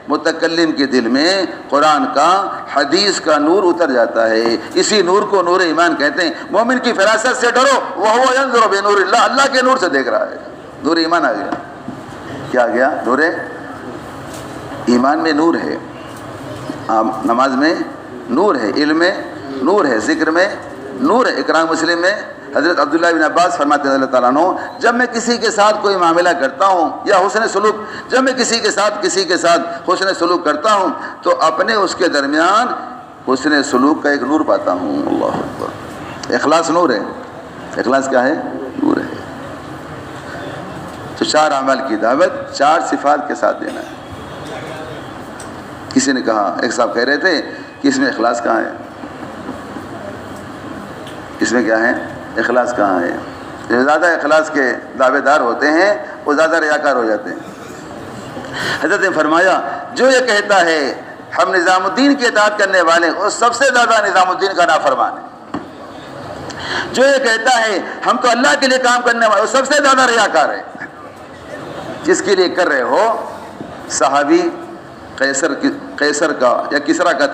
متکلم کے دل میں قرآن کا، حدیث کا نور اتر جاتا ہے۔ اسی نور کو نور ایمان کہتے ہیں۔ مومن کی فراست سے ڈرو، وَهُوَ يَنظُرُ بِنُورِ اللَّهِ، اللہ کے نور سے دیکھ رہا ہے۔ نور ایمان آ گیا، کیا آ گیا؟ نور ایمان میں نور ہے، نماز میں نور ہے، علم میں نور ہے، ذکر میں نور ہے۔ اقرا مسلم میں حضرت عبداللہ بن عباس فرماتے ہیں اللہ تعالیٰ عنہ، جب میں کسی کے ساتھ کوئی معاملہ کرتا ہوں یا حسن سلوک، جب میں کسی کے ساتھ حسن سلوک کرتا ہوں تو اپنے اس کے درمیان حسن سلوک کا ایک نور پاتا ہوں۔ اللہ اکبر، اخلاص نور ہے۔ اخلاص کیا ہے؟ نور ہے۔ تو 4 اعمال کی دعوت 4 صفات کے ساتھ دینا ہے۔ کسی نے کہا، ایک صاحب کہہ رہے تھے کہ اس میں اخلاص کہاں ہے؟ اس میں کیا ہے؟ اخلاص کہاں ہے؟ جو زیادہ اخلاص کے دعوے دار ہوتے ہیں وہ زیادہ ریاکار ہو جاتے ہیں۔ حضرت نے فرمایا جو یہ کہتا ہے ہم نظام الدین کی اطاعت کرنے والے وہ سب سے زیادہ نظام الدین کا نافرمان ہے۔ جو یہ کہتا ہے ہم تو اللہ کے لیے کام کرنے والے وہ سب سے زیادہ ریاکار ہے۔ جس کے لیے کر رہے ہو، صحابی قیصر کا یا کسرا کا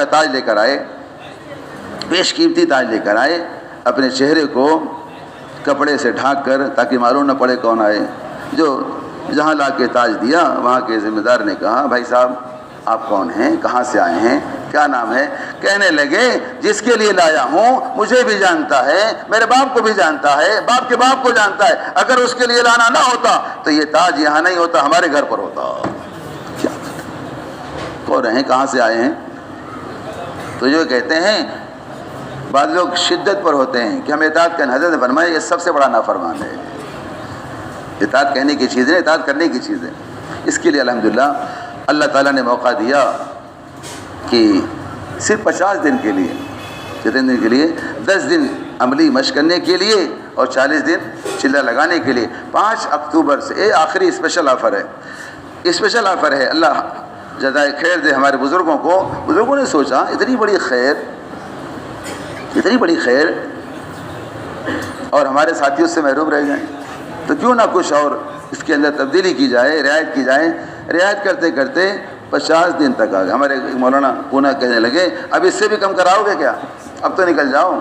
تاج لے کر آئے، بیش قیمتی تاج لے کر آئے، اپنے چہرے کو کپڑے سے ڈھانک کر تاکہ معلوم نہ پڑے کون آئے۔ جو جہاں لا کے تاج دیا وہاں کے ذمہ دار نے کہا بھائی صاحب آپ کون ہیں، کہاں سے آئے ہیں، کیا نام ہے؟ کہنے لگے جس کے لیے لایا ہوں مجھے بھی جانتا ہے، میرے باپ کو بھی جانتا ہے، باپ کے باپ کو جانتا ہے، اگر اس کے لیے لانا نہ ہوتا تو یہ تاج یہاں نہیں ہوتا، ہمارے گھر پر ہوتا۔ کیا کون ہیں، کہاں سے آئے ہیں؟ تو جو کہتے ہیں بعض لوگ شدت پر ہوتے ہیں کہ ہم اطاعت کریں، حضرت نے فرمایا یہ سب سے بڑا نافرمان ہے۔ اطاعت کہنے کی چیز ہے، اطاعت کرنے کی چیز ہے۔ اس کے لیے الحمدللہ اللہ تعالیٰ نے موقع دیا کہ صرف 50 دن کے لیے، کتنے دن کے لیے؟ 10 دن عملی مشق کرنے کے لیے اور 40 دن چلہ لگانے کے لیے۔ 5 اکتوبر سے یہ آخری اسپیشل آفر ہے، اسپیشل آفر ہے۔ اللہ جزائے خیر دے ہمارے بزرگوں کو۔ بزرگوں نے سوچا اتنی بڑی خیر اور ہمارے ساتھیوں سے محروم رہ جائیں تو کیوں نہ کچھ اور اس کے اندر تبدیلی کی جائے، رعایت کی جائے۔ رعایت کرتے کرتے 50 دن تک آ گئے۔ ہمارے مولانا پونا کہنے لگے اب اس سے بھی کم کراؤ گے کیا؟ اب تو نکل جاؤ۔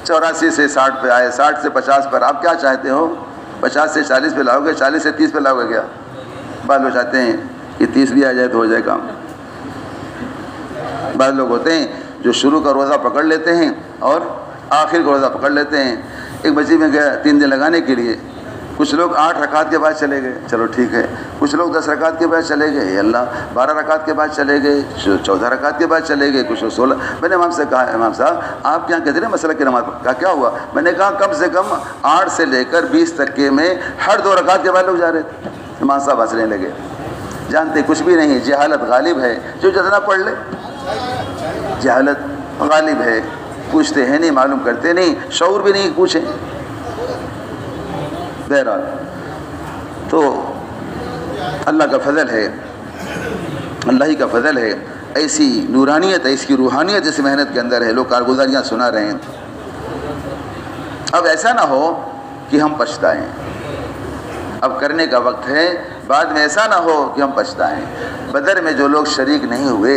84 سے 60 پہ آئے، 60 سے 50 پر۔ آپ کیا چاہتے ہو؟ 50 سے 40 پہ لاؤ گے، 40 سے 30 پہ لاؤ گے کیا؟ بعض لوگ چاہتے ہیں کہ 30 بھی آ جائے تو ہو جائے کام۔ بعض لوگ ہوتے ہیں جو شروع کا روزہ پکڑ لیتے ہیں اور آخر کا روزہ پکڑ لیتے ہیں۔ ایک مسجد میں گیا 3 دن لگانے کے لیے، کچھ لوگ 8 رکعت کے بعد چلے گئے، چلو ٹھیک ہے۔ کچھ لوگ 10 رکعت کے بعد چلے گئے، اے اللہ 12 رکعت کے بعد چلے گئے، 14 رکعت کے بعد چلے گئے، کچھ 16۔ میں نے امام سے کہا امام صاحب آپ کیا کہتے ہیں مسئلہ کی نماز کا کیا ہوا؟ میں نے کہا کم سے کم 8 سے لے کر 20 تک کے میں ہر 2 رکعت کے بعد لوگ جا رہے تھے۔ امام صاحب ہنسنے لگے، جانتے کچھ بھی نہیں، جہالت غالب ہے، جو جتنا پڑھ لے جہالت غالب ہے، پوچھتے ہیں نہیں، معلوم کرتے نہیں، شعور بھی نہیں پوچھیں۔ بہرحال تو اللہ کا فضل ہے، اللہ ہی کا فضل ہے، ایسی نورانیت، ایسی روحانیت اس محنت کے اندر ہے۔ لوگ کارگزاریاں سنا رہے ہیں، اب ایسا نہ ہو کہ ہم پچھتائیں، اب کرنے کا وقت ہے، بعد میں ایسا نہ ہو کہ ہم پچھتائیں۔ بدر میں جو لوگ شریک نہیں ہوئے،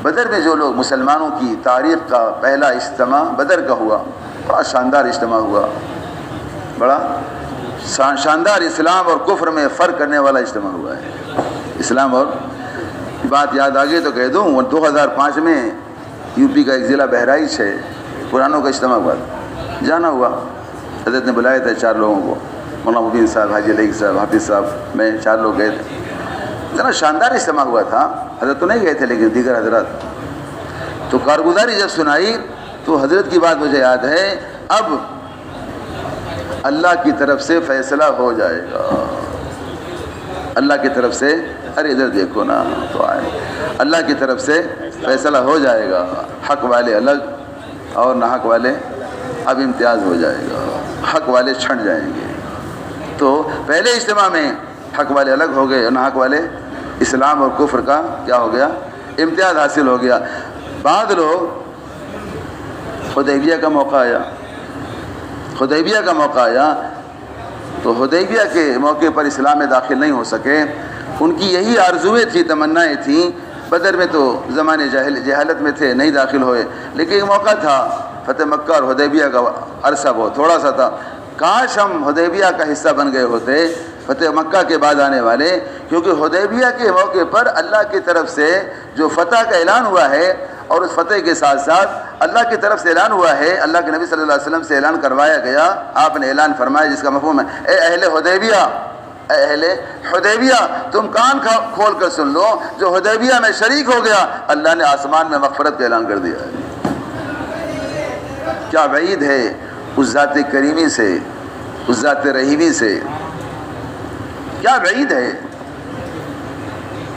بدر میں جو لوگ، مسلمانوں کی تاریخ کا پہلا اجتماع بدر کا ہوا، بڑا شاندار اجتماع ہوا، بڑا شاندار، اسلام اور کفر میں فرق کرنے والا اجتماع ہوا ہے۔ اسلام اور بات یاد آگے تو کہہ دوں، 2005 میں یو پی کا ایک ضلع بہرائچ ہے، قرآنوں کا اجتماع ہوا تھا، جانا ہوا، حضرت نے بلایا تھا 4 لوگوں کو، مولانا مبین صاحب، حاجی علیہ صاحب، حافظ صاحب، میں 4 لوگ گئے تھے، اتنا شاندار اجتماع ہوا تھا۔ حضرت تو نہیں گئے تھے لیکن دیگر حضرات، تو کارگزاری جب سنائی تو حضرت کی بات مجھے یاد ہے، اب اللہ کی طرف سے فیصلہ ہو جائے گا، اللہ کی طرف سے، ارے ادھر دیکھو نا تو آئے، اللہ کی طرف سے فیصلہ ہو جائے گا، حق والے الگ اور نہ حق والے، اب امتیاز ہو جائے گا، حق والے چھنٹ جائیں گے۔ تو پہلے اجتماع میں حق والے الگ ہو گئے اور نہ حق والے، اسلام اور کفر کا کیا ہو گیا، امتیاز حاصل ہو گیا۔ بعد لوگ، حدیبیہ کا موقع آیا، حدیبیہ کا موقع آیا تو حدیبیہ کے موقع پر اسلام میں داخل نہیں ہو سکے، ان کی یہی آرزویں تھی، تمنائیں تھیں، بدر میں تو زمانے جہالت میں تھے، نہیں داخل ہوئے، لیکن ایک موقع تھا، فتح مکہ اور حدیبیہ کا عرصہ بہت تھوڑا سا تھا، کاش ہم حدیبیہ کا حصہ بن گئے ہوتے، فتح مکہ کے بعد آنے والے، کیونکہ حدیبیہ کے موقع پر اللہ کی طرف سے جو فتح کا اعلان ہوا ہے، اور اس فتح کے ساتھ ساتھ اللہ کی طرف سے اعلان ہوا ہے، اللہ کے نبی صلی اللہ علیہ وسلم سے اعلان کروایا گیا، آپ نے اعلان فرمایا جس کا مفہوم ہے، اے اہل حدیبیہ، اے اہل حدیبیہ، تم کان کھول کر سن لو، جو حدیبیہ میں شریک ہو گیا، اللہ نے آسمان میں مغفرت کا اعلان کر دیا ہے۔ کیا بعید ہے اس ذات کریمی سے، اس ذات رحیمی سے، کیا بعید ہے۔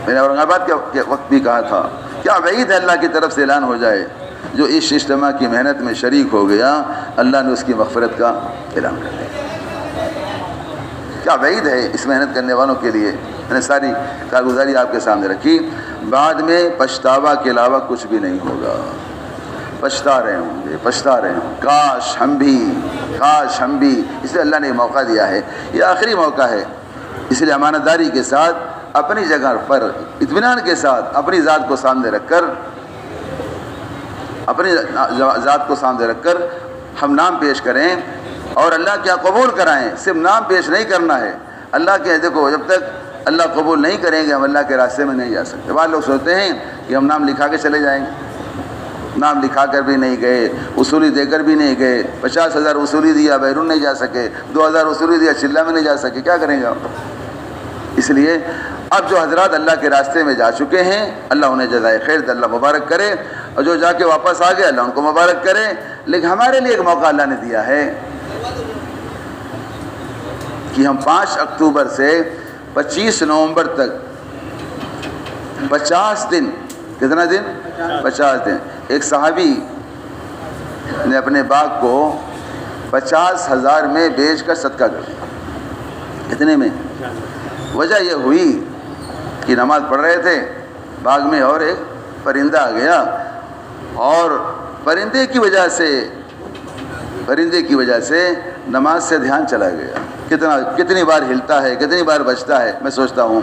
میں نے اورنگ آباد کے وقت بھی کہا تھا، کیا بعید ہے اللہ کی طرف سے اعلان ہو جائے، جو اس اجتماع کی محنت میں شریک ہو گیا، اللہ نے اس کی مغفرت کا اعلان کر دیا۔ کیا بعید ہے اس محنت کرنے والوں کے لیے۔ میں نے ساری کارگزاری آپ کے سامنے رکھی، بعد میں پچھتاوا کے علاوہ کچھ بھی نہیں ہوگا، پچھتا رہے ہوں گے، پچھتا رہے ہوں، کاش ہم بھی، اس لیے اللہ نے موقع دیا ہے، یہ آخری موقع ہے، اس لیے امانت داری کے ساتھ، اپنی جگہ پر اطمینان کے ساتھ، اپنی ذات کو سامنے رکھ کر ہم نام پیش کریں اور اللہ کیا قبول کرائیں، صرف نام پیش نہیں کرنا ہے، اللہ کے، دیکھو جب تک اللہ قبول نہیں کریں گے ہم اللہ کے راستے میں نہیں جا سکتے۔ بعض لوگ سوچتے ہیں کہ ہم نام لکھا کے چلے جائیں گے، نام لکھا کر بھی نہیں گئے، وصولی دے کر بھی نہیں گئے، 50,000 وصولی دیا بیرون نہیں جا سکے، 2,000 وصولی دیا چلہ میں نہیں جا سکے، کیا کریں گے آپ؟ اس لیے اب جو حضرات اللہ کے راستے میں جا چکے ہیں، اللہ انہیں جزائے خیر دے، اللہ مبارک کرے، اور جو جا کے واپس آ گئے اللہ ان کو مبارک کرے۔ لیکن ہمارے لیے ایک موقع اللہ نے دیا ہے کہ ہم 5 اکتوبر سے 25 نومبر تک 50 دن، کتنا دن؟ 50 دن، ایک صحابی نے اپنے باغ کو 50,000 میں بیچ کر صدقہ کر دیا۔ اتنے میں وجہ یہ ہوئی کہ نماز پڑھ رہے تھے باغ میں اور ایک پرندہ آ گیا، اور پرندے کی وجہ سے نماز سے دھیان چلا گیا، کتنی بار ہلتا ہے، کتنی بار بچتا ہے، میں سوچتا ہوں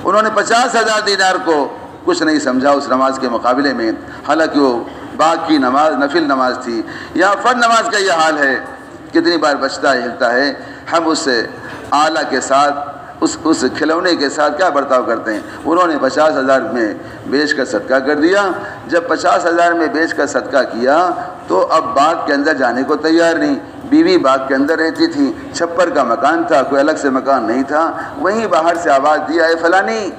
انہوں نے 50,000 دینار کو کچھ نہیں سمجھا اس نماز کے مقابلے میں، حالانکہ وہ باغ کی نماز نفل نماز تھی، یا فرض نماز کا یہ حال ہے، کتنی بار بچتا ہے، ہلتا ہے۔ ہم اس آلہ کے ساتھ، اس کھلونے کے ساتھ کیا برتاؤ کرتے ہیں؟ انہوں نے 50,000 میں بیچ کر صدقہ کر دیا۔ جب 50,000 میں بیچ کر صدقہ کیا تو اب باغ کے اندر جانے کو تیار نہیں، بیوی باغ کے اندر رہتی تھی، چھپر کا مکان تھا، کوئی الگ سے مکان نہیں تھا، وہیں باہر سے آواز دیا، اے فلانی،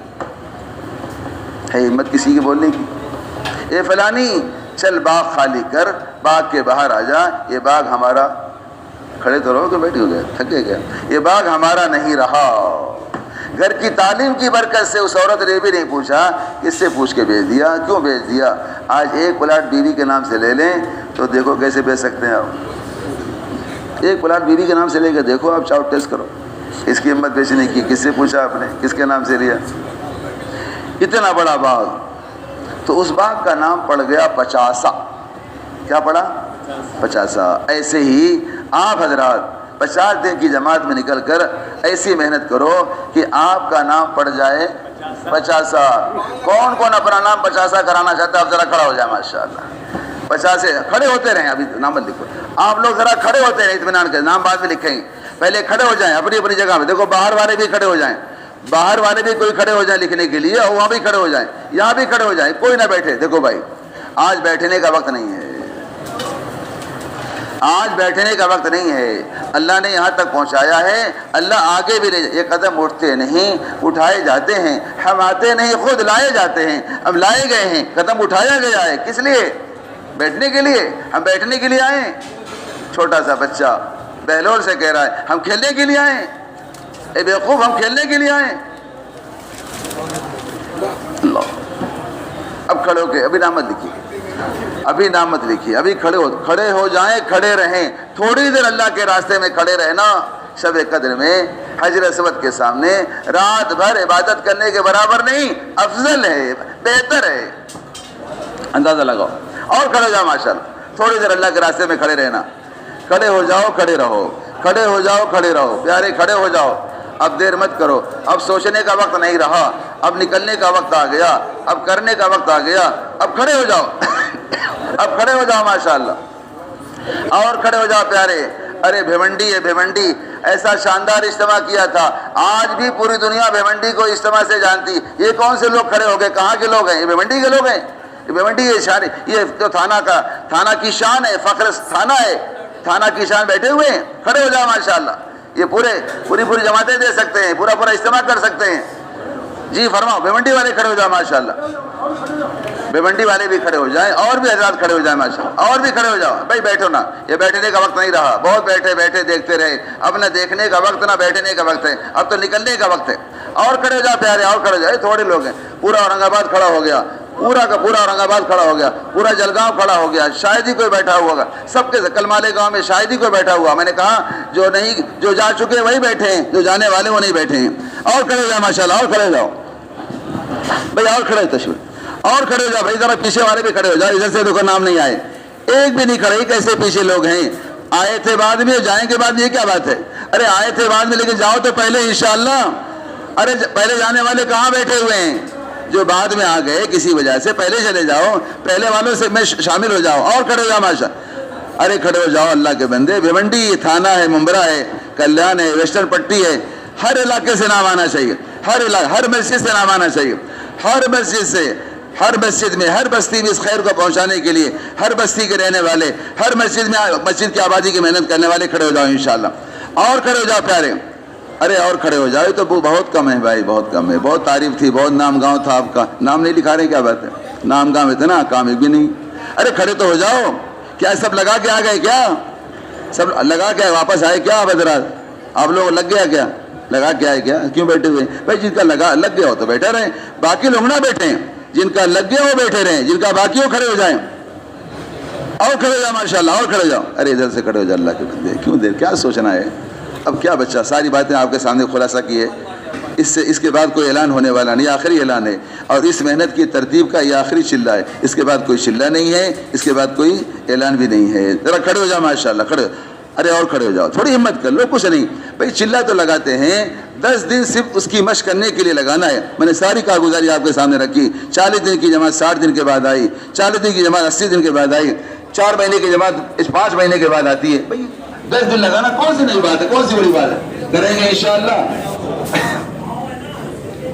ہے ہمت کسی کی بولنے کی، اے فلانی چل باغ خالی کر، باغ کے باہر آ جا، یہ باغ ہمارا، کھڑے تو رہو کہ بیٹھے ہو گئے، تھکے گئے، یہ باغ ہمارا نہیں رہا۔ گھر کی تعلیم کی برکت سے اس عورت نے بھی نہیں پوچھا، کس سے پوچھ کے بیچ دیا، کیوں بیچ دیا؟ آج ایک پلاٹ بیوی کے نام سے لے لیں تو دیکھو کیسے بیچ سکتے ہیں آپ، ایک پلاٹ بیوی کے نام سے لے کے دیکھو آپ، چاؤ ٹیسٹ کرو، اس کی ہمت بیچنے کی، کس سے پوچھا آپ نے، کس کے نام سے لیا؟ اتنا بڑا باغ، تو اس باغ کا نام پڑ گیا 50۔ کیا پڑا؟ 50۔ ایسے ہی آپ حضرات 50 دن کی جماعت میں نکل کر ایسی محنت کرو کہ آپ کا نام پڑ جائے 50۔ کون کون اپنا نام 50 کرانا چاہتا ہے؟ اب ذرا کھڑا ہو جائے ماشاءاللہ۔ 50 کھڑے ہوتے رہیں، ابھی نام مت لکھو، آپ لوگ ذرا کھڑے ہوتے رہیں، اطمینان کے نام بعد میں لکھیں گے، پہلے کھڑے ہو جائیں اپنی اپنی جگہ میں۔ دیکھو باہر والے بھی کھڑے ہو جائیں، باہر والے بھی کوئی کھڑے ہو جائیں لکھنے کے لیے، اور وہاں بھی کھڑے ہو جائیں، یہاں بھی کھڑے ہو جائیں، کوئی نہ بیٹھے۔ دیکھو بھائی آج بیٹھنے کا وقت نہیں ہے، آج بیٹھنے کا وقت نہیں ہے۔ اللہ نے یہاں تک پہنچایا ہے، اللہ آگے بھی لے جائے۔ یہ قدم اٹھتے نہیں، اٹھائے جاتے ہیں، ہم آتے نہیں، خود لائے جاتے ہیں۔ اب لائے گئے ہیں، قدم اٹھایا گیا ہے، کس لیے؟ بیٹھنے کے لیے۔ ہم بیٹھنے کے لیے آئے ہیں؟ چھوٹا سا بچہ بہلول سے کہہ رہا ہے ہم کھیلنے کے لیے آئے ہیں؟ اے بیوقوف، ہم کھیلنے کے لیے آئے ہیں؟ اللہ، اب کھڑے ہو کے ابھی نام مت لکھیے، ابھی نام مت لکھیے، ابھی کھڑے ہو جائیں، کھڑے رہیں، تھوڑی دیر اللہ کے راستے میں کھڑے رہنا شب قدر میں حجر اسود کے سامنے رات بھر عبادت کرنے کے برابر نہیں، افضل ہے، بہتر ہے۔ اندازہ لگاؤ اور کھڑے ہو جاؤ ماشاءاللہ، تھوڑی دیر اللہ کے راستے میں کھڑے رہنا۔ کھڑے ہو جاؤ، کھڑے رہو، کھڑے ہو جاؤ، کھڑے رہو، پیارے کھڑے ہو جاؤ۔ اب دیر مت کرو، اب سوچنے کا وقت نہیں رہا، اب نکلنے کا وقت آ گیا، اب کرنے کا وقت آ گیا، اب کھڑے ہو جاؤ اب کھڑے ہو جاؤ ماشاءاللہ، اور کھڑے ہو جاؤ پیارے۔ ارے بھیونڈی ہے، بھیونڈی ایسا شاندار اجتماع کیا تھا، آج بھی پوری دنیا بھیونڈی کو اجتماع سے جانتی۔ یہ کون سے لوگ کھڑے ہو گئے؟ کہاں کے لوگ ہیں؟ یہ بھیونڈی کے لوگ ہیں۔ یہ بھیونڈی یہ شان، یہ جو تھانہ کی شان ہے، فخر تھانہ ہے، تھانہ کی شان بیٹھے ہوئے ہیں۔ کھڑے ہو جاؤ ماشاءاللہ، یہ پوری جماعتیں دے سکتے ہیں، پورا اجتماع کر سکتے ہیں۔ جی فرماؤ، بھیونڈی والے کھڑے ہو جاؤ ماشاءاللہ، بھیونڈی والے بھی کھڑے ہو جائیں، اور بھی حضرات کھڑے ہو جائیں ماشاءاللہ، اور بھی کھڑے ہو جاؤ۔ بھائی بیٹھو نا، یہ بیٹھنے کا وقت نہیں رہا، بہت بیٹھے دیکھتے رہے، اب نہ دیکھنے کا وقت نہ بیٹھنے کا وقت ہے، اب تو نکلنے کا وقت ہے۔ اور کھڑے ہو جاؤ پیارے، اور کھڑے ہو جاؤ، تھوڑے لوگ ہیں۔ پورا اورنگ آباد کھڑا ہو گیا، پورا کا پورا اورنگ آباد کھڑا ہو گیا، پورا جلگاؤں کھڑا ہو گیا، شاید ہی کوئی بیٹھا ہوا ہوگا، سب کے کلمالے گاؤں میں شاید ہی کوئی بیٹھا ہوا۔ میں نے کہا جو جا چکے وہی بیٹھے ہیں، جو جانے والے وہ نہیں بیٹھے ہیں۔ اور کھڑے ہو جاؤ ماشاءاللہ، اور کھڑے ہو جاؤ بھائی، اور کھڑے تشریف، اور کھڑے ہو جاؤ بھائی، ذرا پیچھے والے بھی کھڑے ہو جاؤ، ادھر سے دیکھو نام نہیں آئے، ایک بھی نہیں کھڑے، کیسے پیچھے لوگ ہیں؟ آئے تھے بعد میں، جائیں کے بعد، یہ کیا بات ہے؟ ارے آئے تھے بعد میں، لیکن جاؤ تو پہلے انشاءاللہ۔ ارے پہلے جانے والے کہاں بیٹھے ہوئے ہیں؟ جو بعد میں آ گئے کسی وجہ سے، پہلے چلے جاؤ، پہلے والوں سے میں شامل ہو جاؤ، اور کھڑے ہو جاؤ ماشاء۔ ارے کھڑے ہو جاؤ اللہ کے بندے۔ بھیونڈی تھانہ ہے، ممبرا ہے، کلیان ہے، ویسٹرن پٹی ہے، ہر علاقے سے نام آنا چاہیے، ہر مسجد سے نام آنا چاہیے، ہر مسجد سے، ہر مسجد میں، ہر بستی میں اس خیر کو پہنچانے کے لیے، ہر بستی کے رہنے والے، ہر مسجد میں، مسجد کی آبادی کی محنت کرنے والے کھڑے ہو جاؤ انشاءاللہ، اور کھڑے ہو جاؤ پیارے۔ ارے اور کھڑے ہو جاؤ، تو بہت کم ہے بھائی، بہت کم ہے، بہت تعریف تھی، بہت نام گاؤں تھا آپ کا، نام نہیں لکھا رہے، کیا بات ہے؟ نام گاؤں اتنا، کام ایک بھی نہیں۔ ارے کھڑے تو ہو جاؤ، کیا سب لگا کے آ گئے؟ کیا سب لگا کے واپس آئے کیا حضرات؟ آپ لوگ لگ گیا کیا؟ لگا کے آئے کیا؟ کیوں بیٹھے ہوئے بھائی؟ جن کا لگ گیا ہو تو بیٹھے رہیں، باقی لوگ نہ بیٹھیں، جن کا لگ گیا وہ بیٹھے رہیں، جن کا باقی ہو کھڑے ہو جائیں، اور کھڑے ہو جاؤ ماشاءاللہ، اور کھڑے ہو جاؤ۔ ارے ادھر سے کھڑے ہو جاؤ اللہ کے بندے، کیوں دیر، کیا سوچنا ہے؟ اب کیا بچہ، ساری باتیں آپ کے سامنے خلاصہ کی ہے، اس کے بعد کوئی اعلان ہونے والا نہیں، آخری اعلان ہے، اور اس محنت کی ترتیب کا یہ آخری چلہ ہے، اس کے بعد کوئی چلہ نہیں ہے، اس کے بعد کوئی اعلان بھی نہیں ہے۔ ذرا کھڑے ہو جاؤ ماشاءاللہ، کھڑے، ارے اور کھڑے ہو جاؤ، تھوڑی ہمت کر لو، کچھ نہیں بھائی، چلہ تو لگاتے ہیں، 10 دن صرف اس کی مشق کرنے کے لیے لگانا ہے۔ میں نے ساری کارگزاری آپ کے سامنے رکھی، 40 دن کی جماعت 60 دن کے بعد آئی، 40 دن کی جماعت 80 دن کے بعد آئی، 4 مہینے کی جماعت 5 مہینے کے بعد آتی ہے بھائی، 10 دن لگانا کون سی نئی بات ہے، کون سی بڑی بات ہے؟ کریں گے انشاءاللہ،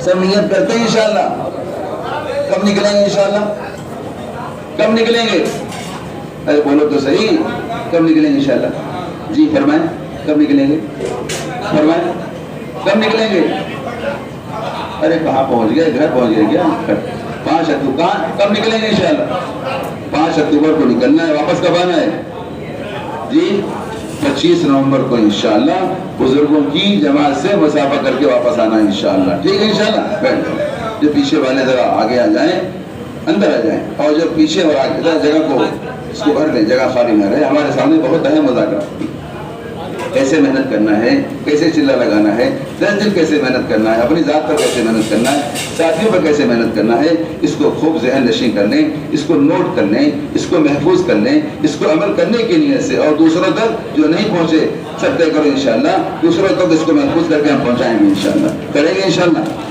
سب نیت کرتے ہیں انشاءاللہ۔ کب نکلیں گے انشاءاللہ؟ کب نکلیں گے؟ ارے بولو تو صحیح، کب نکلیں گے انشاءاللہ؟ جی فرمائیں، کب نکلیں گے؟ فرمائیں، کب نکلیں گے؟ ارے کہاں پہنچ گئے؟ گھر پہنچ گئے کیا؟ 5 اکتوبر، کب نکلیں گے انشاءاللہ؟ 5 اکتوبر کو نکلنا ہے، واپس کب آنا ہے؟ جی 25 نومبر کو انشاءاللہ بزرگوں کی جماعت سے مسافہ کر کے واپس آنا انشاءاللہ، ٹھیک ہے انشاءاللہ؟ بیٹھ جاؤ، جو پیچھے والے ذرا آگے آ جائیں، اندر آ جائیں، اور جو پیچھے اور آگے جگہ کو اس کو بھر لیں، جگہ خالی نہ رہے، ہمارے سامنے بہت اہم مذاکرہ۔ ایسے محنت کرنا ہے، کیسے چلہ لگانا ہے، 10 دن کیسے محنت کرنا ہے، اپنی ذات پر کیسے محنت کرنا ہے، ساتھیوں پر کیسے محنت کرنا ہے، اس کو خوب ذہن نشین کر لیں، اس کو نوٹ کر لیں، اس کو محفوظ کر لیں، اس کو عمل کرنے کی نیت سے، اور دوسروں تک جو نہیں پہنچے سب طے کرو انشاءاللہ، دوسروں تک اس کو محفوظ کر کے ہم پہنچائیں گے انشاءاللہ، کریں گے انشاءاللہ.